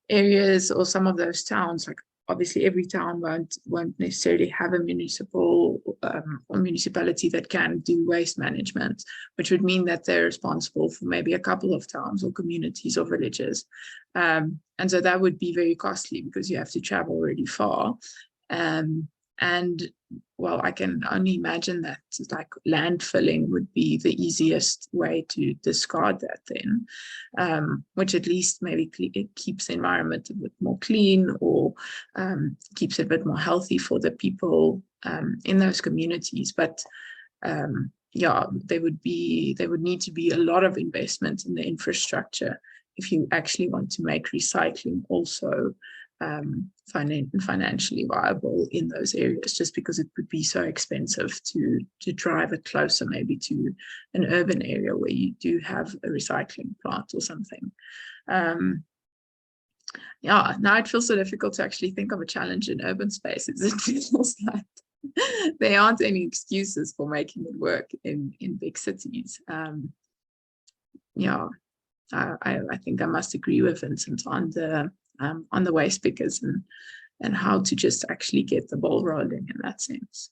Areas or some of those towns, like obviously every town won't necessarily have a municipal or municipality that can do waste management, which would mean that they're responsible for maybe a couple of towns or communities or villages. And so that would be very costly because you have to travel really far. And well, I can only imagine that like landfilling would be the easiest way to discard that then, which at least maybe it keeps the environment a bit more clean or keeps it a bit more healthy for the people in those communities. But yeah, there would need to be a lot of investment in the infrastructure if you actually want to make recycling also financially viable in those areas, just because it would be so expensive to drive it closer maybe to an urban area where you do have a recycling plant or something. Yeah, now it feels so difficult to actually think of a challenge in urban spaces. It feels like there aren't any excuses for making it work in big cities. Yeah. I think I must agree with Vincent on the waste pickers and how to just actually get the ball rolling in that sense.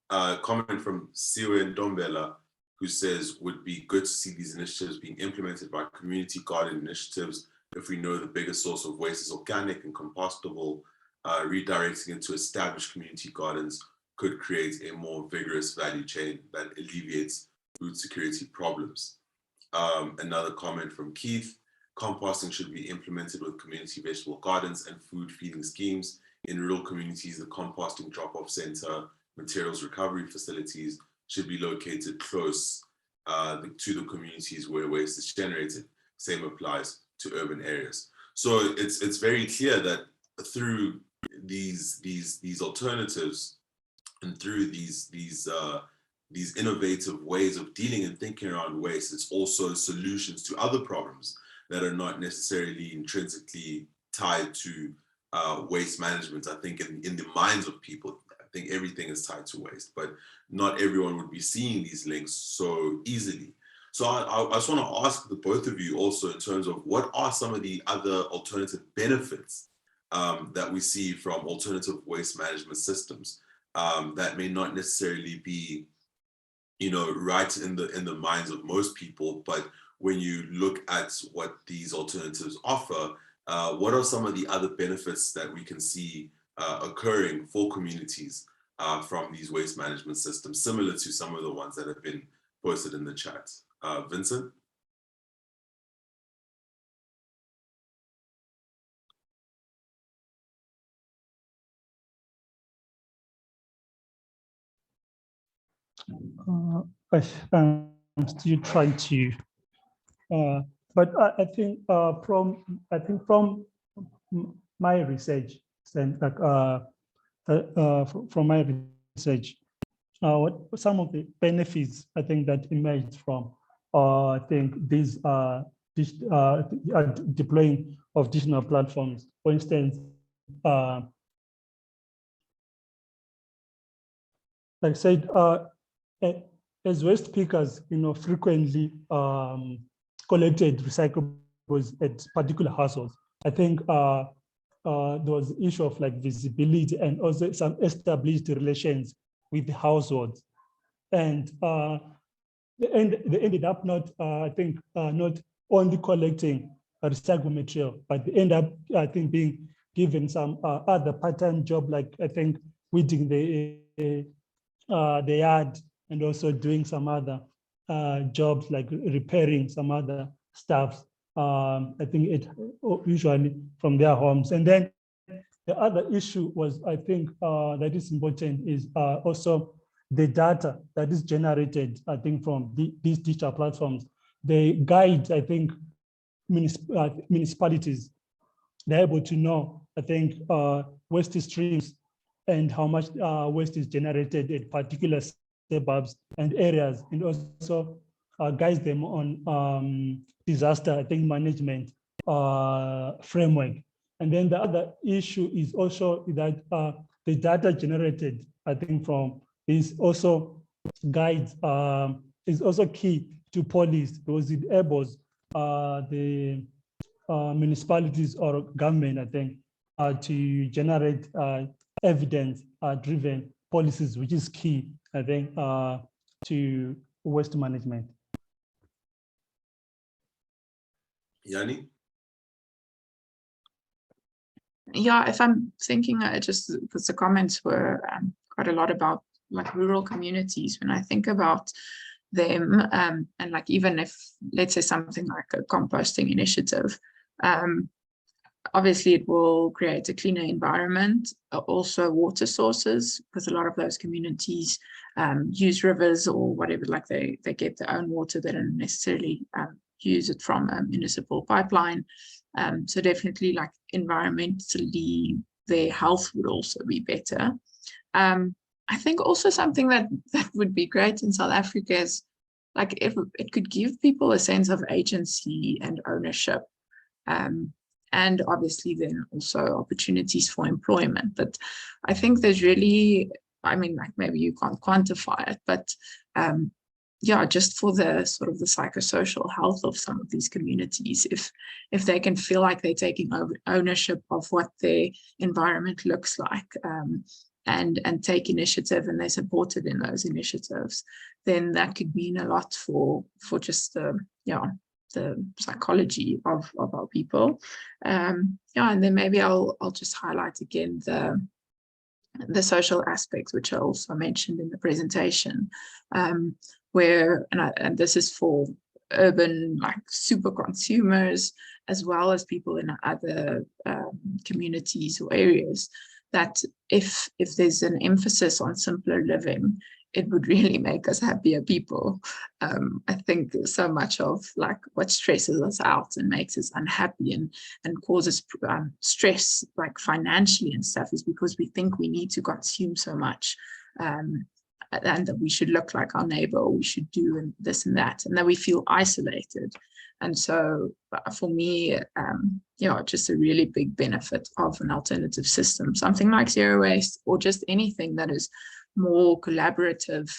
Comment from Siwe Ndombela, who says, would be good to see these initiatives being implemented by community garden initiatives. If we know the biggest source of waste is organic and compostable, redirecting it to established community gardens could create a more vigorous value chain that alleviates food security problems. Another comment from Keith, composting should be implemented with community vegetable gardens and food feeding schemes. In rural communities, the composting drop-off center, materials recovery facilities should be located close to the communities where waste is generated. Same applies to urban areas. So it's very clear that through these alternatives and through these innovative ways of dealing and thinking around waste, it's also solutions to other problems that are not necessarily intrinsically tied to waste management. I think in the minds of people, I think everything is tied to waste, but not everyone would be seeing these links so easily. So I just want to ask the both of you also in terms of what are some of the other alternative benefits that we see from alternative waste management systems that may not necessarily be, right in the minds of most people, but when you look at what these alternatives offer, what are some of the other benefits that we can see occurring for communities from these waste management systems, similar to some of the ones that have been posted in the chat? Vincent? I'm still trying to, but I think from my research, and from my research, what some of the benefits I think that emerged from I think these deploying of digital platforms. For instance, like I said, as waste pickers, frequently collected recyclables at particular households. I think there was the issue of like visibility and also some established relations with the households, and they ended up not, I think, not only collecting recycled material, but they end up, I think, being given some other part-time job, like I think weeding the yard, and also doing some other jobs like repairing some other stuff. I think it usually from their homes. And then the other issue was, I think, that is important is also the data that is generated, I think, from these digital platforms. They guide, I think, municipalities. They're able to know, I think, waste streams and how much waste is generated at particular suburbs and areas, and also guides them on disaster, I think, management framework. And then the other issue is also that the data generated, I think, from is also guides, is also key to police, because it enables the municipalities or government, I think, to generate evidence-driven policies, which is key, I think, to waste management. Jani? Yeah, if I'm thinking, just because the comments were quite a lot about like rural communities, when I think about them, and like even if, let's say, something like a composting initiative, obviously it will create a cleaner environment, also water sources, because a lot of those communities use rivers or whatever, like they get their own water. They don't necessarily use it from a municipal pipeline. So definitely, like, environmentally, their health would also be better. I think also something that would be great in South Africa is, like, if it could give people a sense of agency and ownership, and obviously then also opportunities for employment. But I think there's really, I mean, like, maybe you can't quantify it, but yeah, just for the sort of the psychosocial health of some of these communities, if they can feel like they're taking over ownership of what their environment looks like, and take initiative, and they're supported in those initiatives, then that could mean a lot for just the psychology of our people. Yeah, and then maybe I'll just highlight again the social aspects, which I also mentioned in the presentation, where, and this is for urban, like, super consumers, as well as people in other communities or areas, that if there's an emphasis on simpler living, it would really make us happier people. I think so much of, like, what stresses us out and makes us unhappy and causes stress, like financially and stuff, is because we think we need to consume so much, and that we should look like our neighbor, or we should do and this and that, and that we feel isolated. And so for me, just a really big benefit of an alternative system, something like zero waste, or just anything that is more collaborative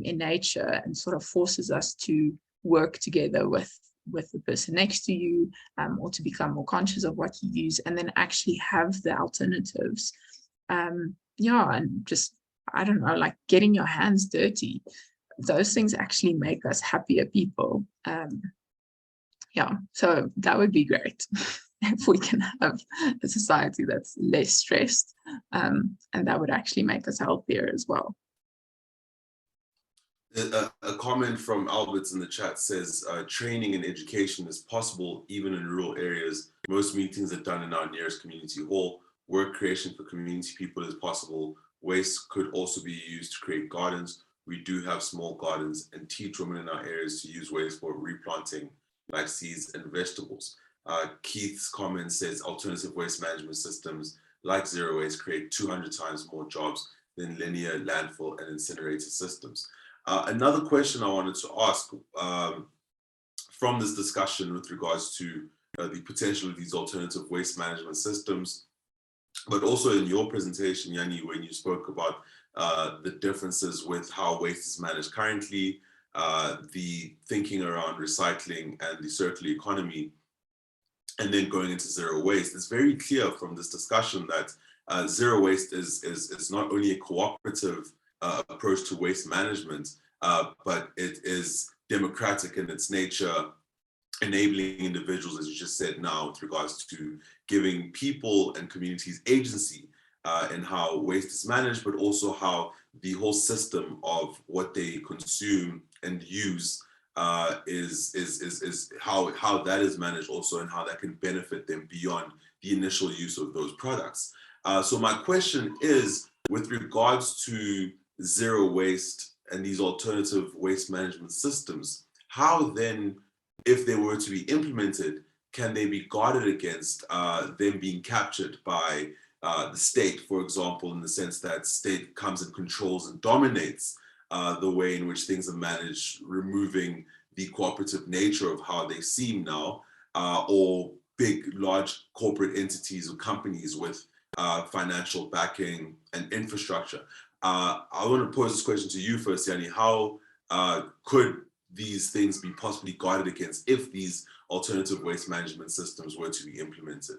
in nature, and sort of forces us to work together with the person next to you, or to become more conscious of what you use, and then actually have the alternatives. And just, I don't know, like getting your hands dirty, those things actually make us happier people. So that would be great if we can have a society that's less stressed, and that would actually make us healthier as well. A comment from Alberts in the chat says, training and education is possible even in rural areas. Most meetings are done in our nearest community hall. Work creation for community people is possible. Waste could also be used to create gardens. We do have small gardens, and teach women in our areas to use waste for replanting, like seeds and vegetables. Keith's comment says, alternative waste management systems like zero waste create 200 times more jobs than linear landfill and incinerator systems. Another question I wanted to ask from this discussion with regards to the potential of these alternative waste management systems, but also in your presentation, Jani, when you spoke about the differences with how waste is managed currently, the thinking around recycling and the circular economy, and then going into zero waste, it's very clear from this discussion that zero waste is not only a cooperative approach to waste management, but it is democratic in its nature, enabling individuals, as you just said now, with regards to giving people and communities agency in how waste is managed, but also how the whole system of what they consume and use is how that is managed also, and how that can benefit them beyond the initial use of those products. So my question is, with regards to zero waste and these alternative waste management systems, how then, if they were to be implemented, can they be guarded against them being captured by the state, for example, in the sense that state comes and controls and dominates the way in which things are managed, removing the cooperative nature of how they seem now, or big, large corporate entities or companies with financial backing and infrastructure. I want to pose this question to you first, Jani. How could these things be possibly guarded against if these alternative waste management systems were to be implemented?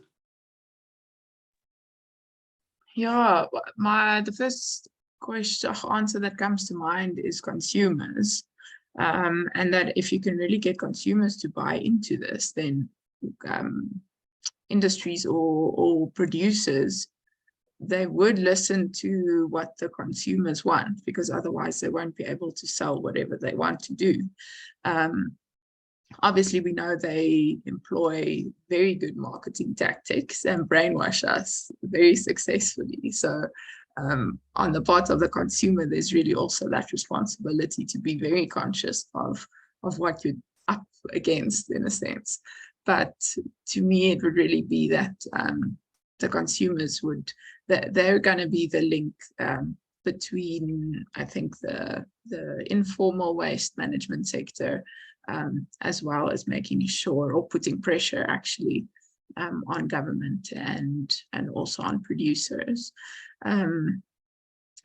Yeah, the first answer that comes to mind is consumers, and that if you can really get consumers to buy into this, then industries or producers, they would listen to what the consumers want, because otherwise they won't be able to sell whatever they want to do. Obviously, we know they employ very good marketing tactics and brainwash us very successfully. So on the part of the consumer, there's really also that responsibility to be very conscious of what you're up against, in a sense. But to me, it would really be that the consumers they're going to be the link between, I think, the informal waste management sector, as well as making sure, or putting pressure actually on government and also on producers.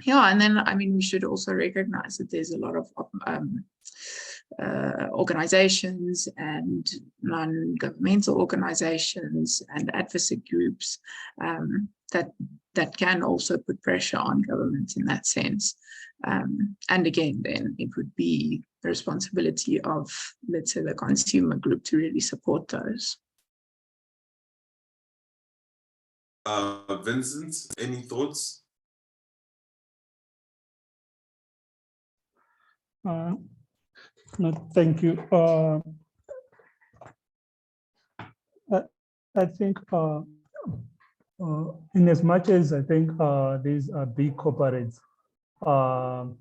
yeah, and then I mean we should also recognize that there's a lot of organizations and non-governmental organizations and advocacy groups that can also put pressure on government in that sense. And again, then it would be the responsibility of, let's say, the consumer group to really support those. Vincent, any thoughts? No, thank you. I think in as much as I think these are big corporates,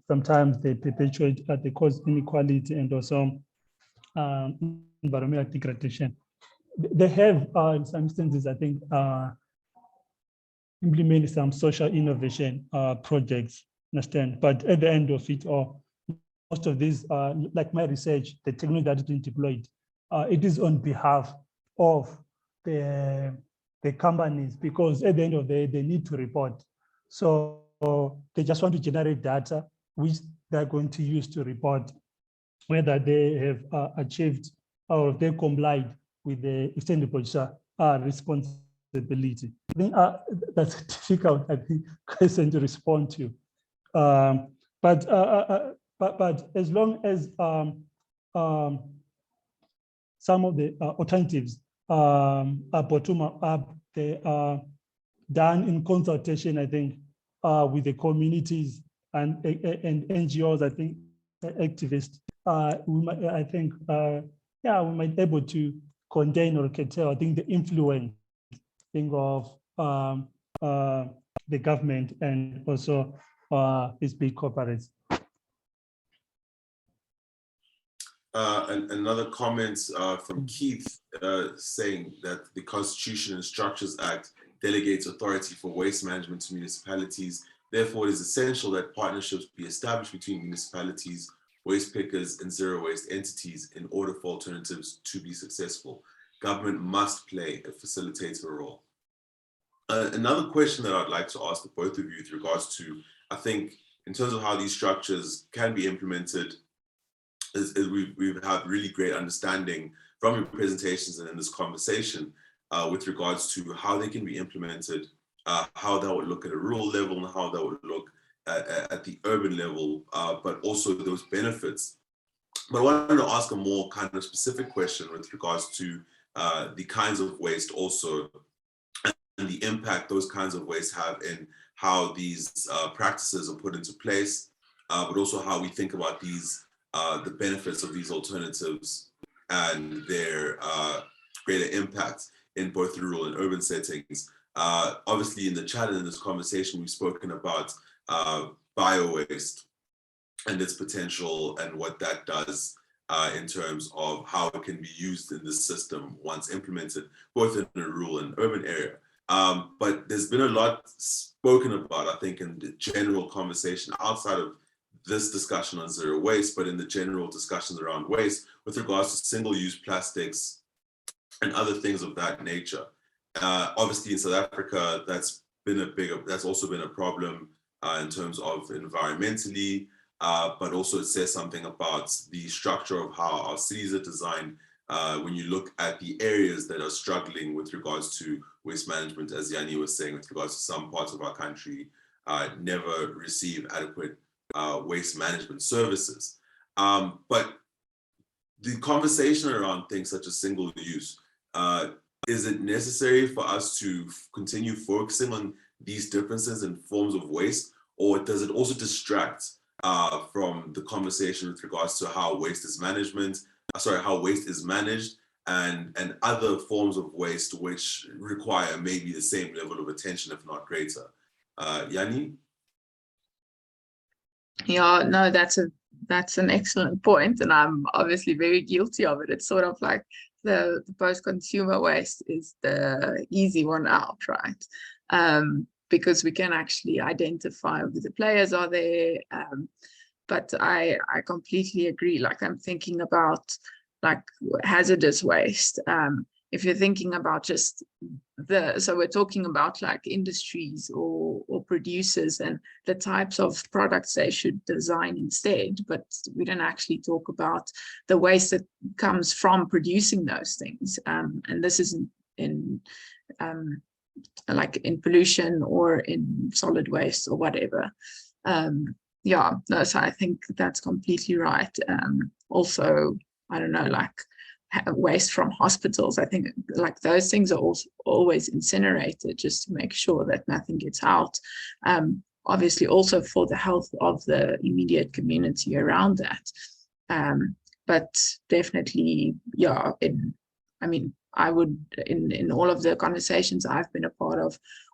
sometimes they perpetuate, they cause inequality and also environmental degradation. They have, in some instances, I think, implemented some social innovation projects, understand? But at the end of it all, most of these, like my research, the technology that is being deployed, it is on behalf of the companies, because at the end of the day, they need to report. So they just want to generate data, which they're going to use to report whether they have achieved or they complied with the extended producer responsibility. I think that's a difficult, I think, question to respond to. But as long as some of the alternatives are bottom up, they are done in consultation, I think, with the communities and NGOs, I think, activists. We might, I think, yeah, we might be able to contain or curtail, I think, the influence of the government and also these big corporates. And another comment from Keith saying that the Constitution and Structures Act delegates authority for waste management to municipalities. Therefore, it is essential that partnerships be established between municipalities, waste pickers, and zero waste entities in order for alternatives to be successful. Government must play a facilitator role. Another question that I'd like to ask the both of you with regards to, I think, in terms of how these structures can be implemented, is we've had really great understanding from your presentations and in this conversation with regards to how they can be implemented, how that would look at a rural level and how that would look at the urban level, but also those benefits. But I wanted to ask a more kind of specific question with regards to the kinds of waste also and the impact those kinds of waste have in how these practices are put into place, but also how we think about these the benefits of these alternatives and their greater impact in both rural and urban settings. Obviously, in the chat and in this conversation, we've spoken about bio-waste and its potential and what that does in terms of how it can be used in this system once implemented, both in the rural and urban area. But there's been a lot spoken about, I think, in the general conversation outside of this discussion on zero waste, but in the general discussions around waste with regards to single-use plastics and other things of that nature. Obviously in South Africa, that's also been a problem in terms of environmentally, but also it says something about the structure of how our cities are designed when you look at the areas that are struggling with regards to waste management, as Jani was saying, with regards to some parts of our country never receive adequate waste management services. But the conversation around things such as single use, is it necessary for us to continue focusing on these differences in forms of waste, or does it also distract from the conversation with regards to how waste is managed and other forms of waste which require maybe the same level of attention, if not greater? Jani? Yeah, no, that's an excellent point, and I'm obviously very guilty of it. It's sort of like the post-consumer waste is the easy one out, right? Because we can actually identify who the players are there. But I completely agree. Like I'm thinking about like hazardous waste. if you're thinking about just so we're talking about like industries or producers and the types of products they should design instead, but we don't actually talk about the waste that comes from producing those things. And this isn't in like in pollution or in solid waste or whatever. Yeah, no, so I think that's completely right. Also, I don't know, like waste from hospitals. I think like those things are also always incinerated just to make sure that nothing gets out. Obviously also for the health of the immediate community around that. But definitely, yeah, I would, in all of the conversations I've been a part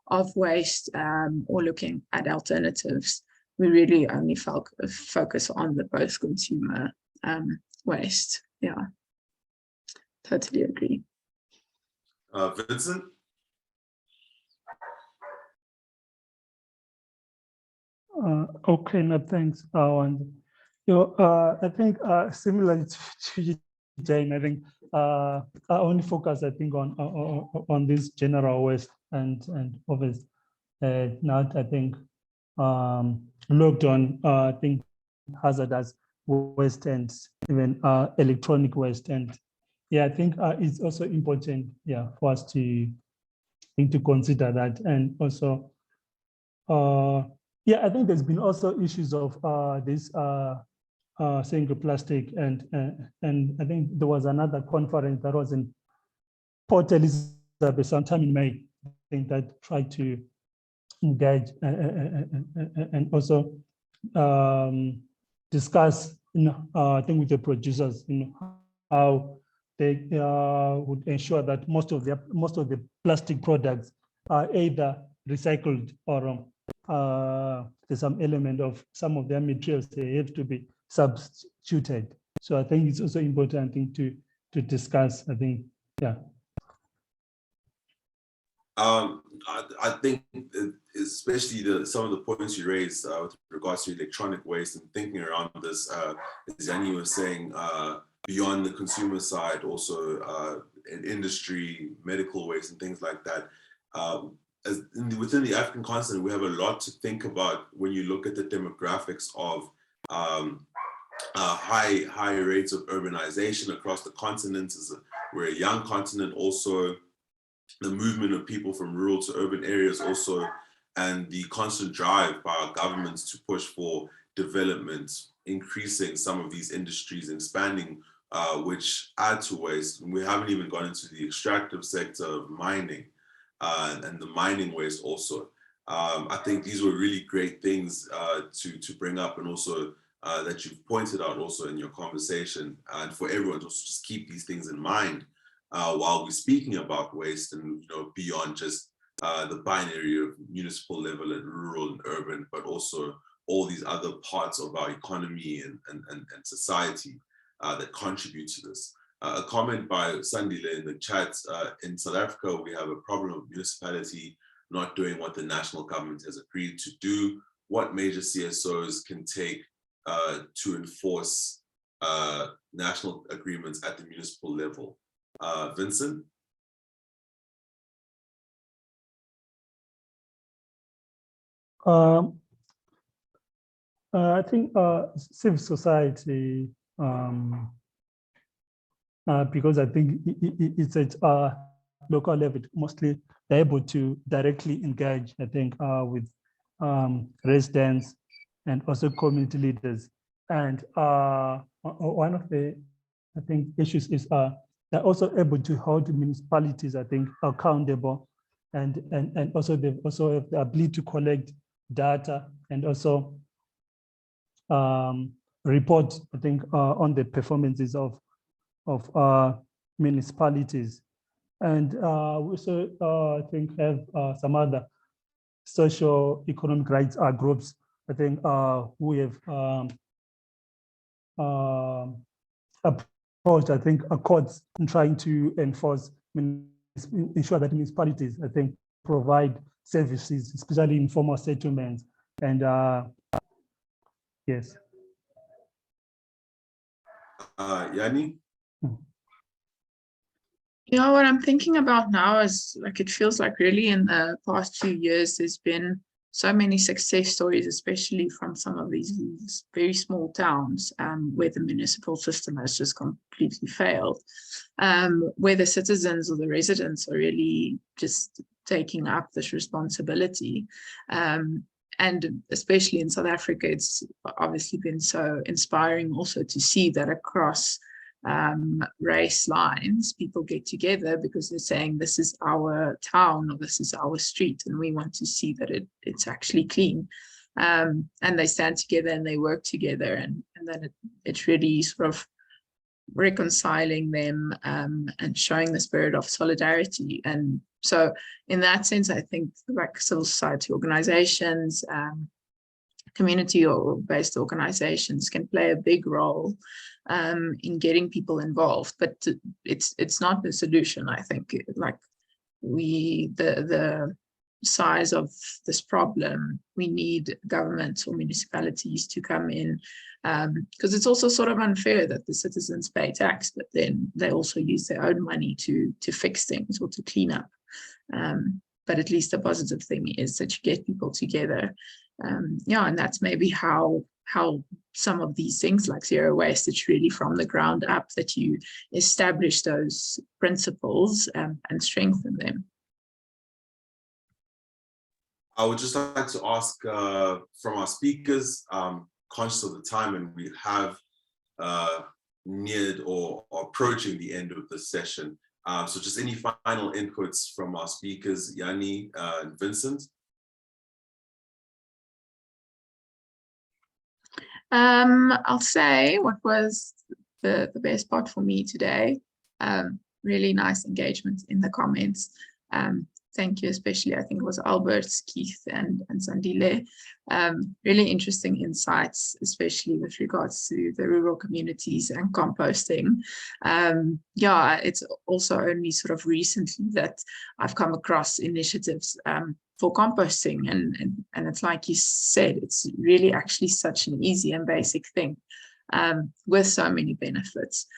of waste or looking at alternatives, we really only focus on the post-consumer waste. Yeah, totally agree. Vincent? Okay, no, thanks. I think similarly to Jane, I think I only focus, I think, on this general waste and obvious, not, I think, looked on, I think, hazardous waste and even electronic waste. And yeah, I think it's also important, yeah, for us to consider that. And also, yeah, I think there's been also issues of this single plastic, and I think there was another conference that was in Port Elizabeth sometime in May, I think, that tried to engage and also discuss, I think, with the producers, how they would ensure that most of the plastic products are either recycled or there's some element of some of their materials they have to be substituted. So I think it's also important thing to discuss, I think, yeah. I think especially some of the points you raised with regards to electronic waste and thinking around this, as Jani was saying, beyond the consumer side, also in industry, medical waste and things like that. Within the African continent, we have a lot to think about when you look at the demographics of high rates of urbanization across the continent. We're a young continent also. The movement of people from rural to urban areas also, and the constant drive by our governments to push for development, increasing some of these industries, expanding, which add to waste. And we haven't even gone into the extractive sector of mining and the mining waste also. I think these were really great things to bring up, and also that you've pointed out also in your conversation, and for everyone to just keep these things in mind while we're speaking about waste, and beyond just the binary of municipal level and rural and urban, but also all these other parts of our economy and society that contribute to this. A comment by Sandile in the chat, in South Africa, we have a problem of municipality not doing what the national government has agreed to do. What major CSOs can take to enforce national agreements at the municipal level? Vincent? I think civil society, because I think it's at local level, mostly they're able to directly engage, I think, with residents and also community leaders. And one of the, I think, issues is they're also able to hold municipalities, I think, accountable, and also they also have the ability to collect data and also report, I think, on the performances of municipalities. And we also, I think, have some other social economic rights groups, I think, who have approached, I think, courts in trying to ensure that municipalities, I think, provide services, especially informal settlements. And yes. Jani? Yeah, what I'm thinking about now is like it feels like really in the past few years there's been so many success stories, especially from some of these very small towns where the municipal system has just completely failed, where the citizens or the residents are really just taking up this responsibility. And especially in South Africa, it's obviously been so inspiring also to see that across race lines, people get together because they're saying this is our town or this is our street and we want to see that it's actually clean. And they stand together and they work together, and then it's really sort of reconciling them and showing the spirit of solidarity. And so in that sense, I think like civil society organizations, community or based organizations can play a big role in getting people involved, but it's not the solution. I think like the size of this problem, we need governments or municipalities to come in, because it's also sort of unfair that the citizens pay tax, but then they also use their own money to fix things or to clean up. But at least the positive thing is that you get people together. Yeah, and that's maybe how some of these things like zero waste, it's really from the ground up that you establish those principles and strengthen them. I would just like to ask from our speakers, conscious of the time, and we have neared or approaching the end of the session. So just any final inputs from our speakers, Jani and Vincent? I'll say what was the best part for me today. Really nice engagement in the comments. Thank you, especially I think it was Albert, Keith, and Sandile. Really interesting insights, especially with regards to the rural communities and composting. Yeah, it's also only sort of recently that I've come across initiatives for composting, and it's like you said, it's really actually such an easy and basic thing with so many benefits.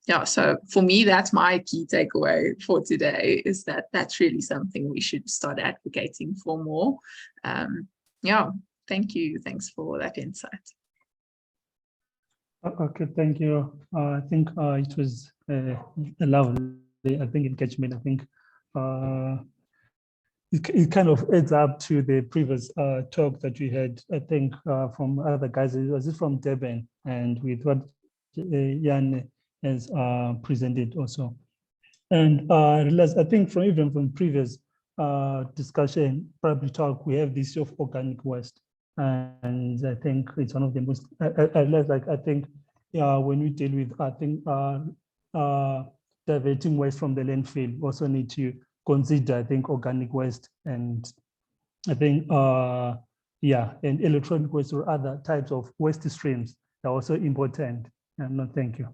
Yeah, so for me, that's my key takeaway for today, is that that's really something we should start advocating for more. Yeah, thank you. Thanks for that insight. Okay, thank you. I think it was a lovely, engagement. I think it kind of adds up to the previous talk that we had, I think, from other guys. It was from Durban, and with what Jan has presented also. And I realized, I think even from previous discussion, probably talk, we have this issue of organic waste. And I think it's one of the most, I realized, like, I think when we deal with, I think, diverting waste from the landfill, we also need to consider, I think, organic waste, and I think, yeah, and electronic waste or other types of waste streams are also important. No, thank you.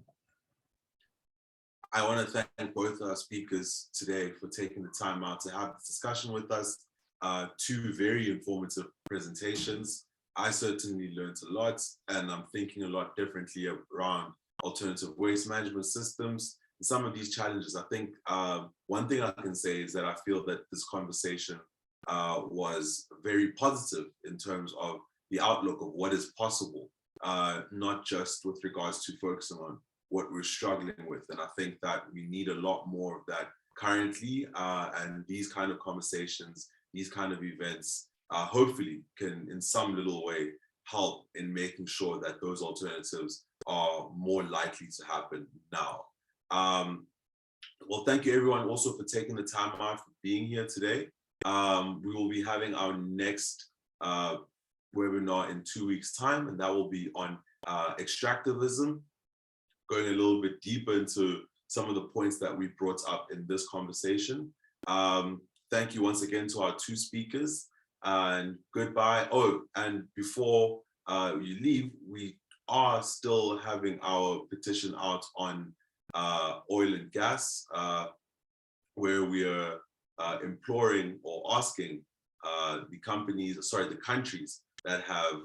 I want to thank both our speakers today for taking the time out to have this discussion with us. Two very informative presentations. I certainly learned a lot, and I'm thinking a lot differently around alternative waste management systems and some of these challenges. I think one thing I can say is that I feel that this conversation was very positive in terms of the outlook of what is possible, not just with regards to focusing on what we're struggling with. And I think that we need a lot more of that currently, and these kind of conversations, these kind of events, hopefully can in some little way help in making sure that those alternatives are more likely to happen now. Well, thank you everyone also for taking the time out for being here today. We will be having our next webinar in 2 weeks' time, and that will be on extractivism, going a little bit deeper into some of the points that we brought up in this conversation. Thank you once again to our two speakers, and goodbye. Oh, and before you leave, we are still having our petition out on oil and gas, where we are imploring or asking the countries that have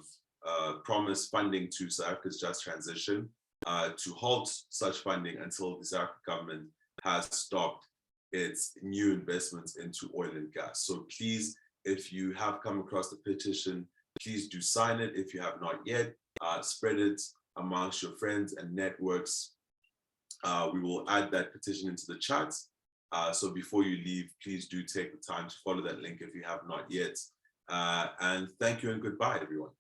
promised funding to South Africa's just transition to halt such funding until the South African government has stopped its new investments into oil and gas. So please, if you have come across the petition, please do sign it. If you have not yet, spread it amongst your friends and networks. We will add that petition into the chat. So before you leave, please do take the time to follow that link if you have not yet. And thank you and goodbye, everyone.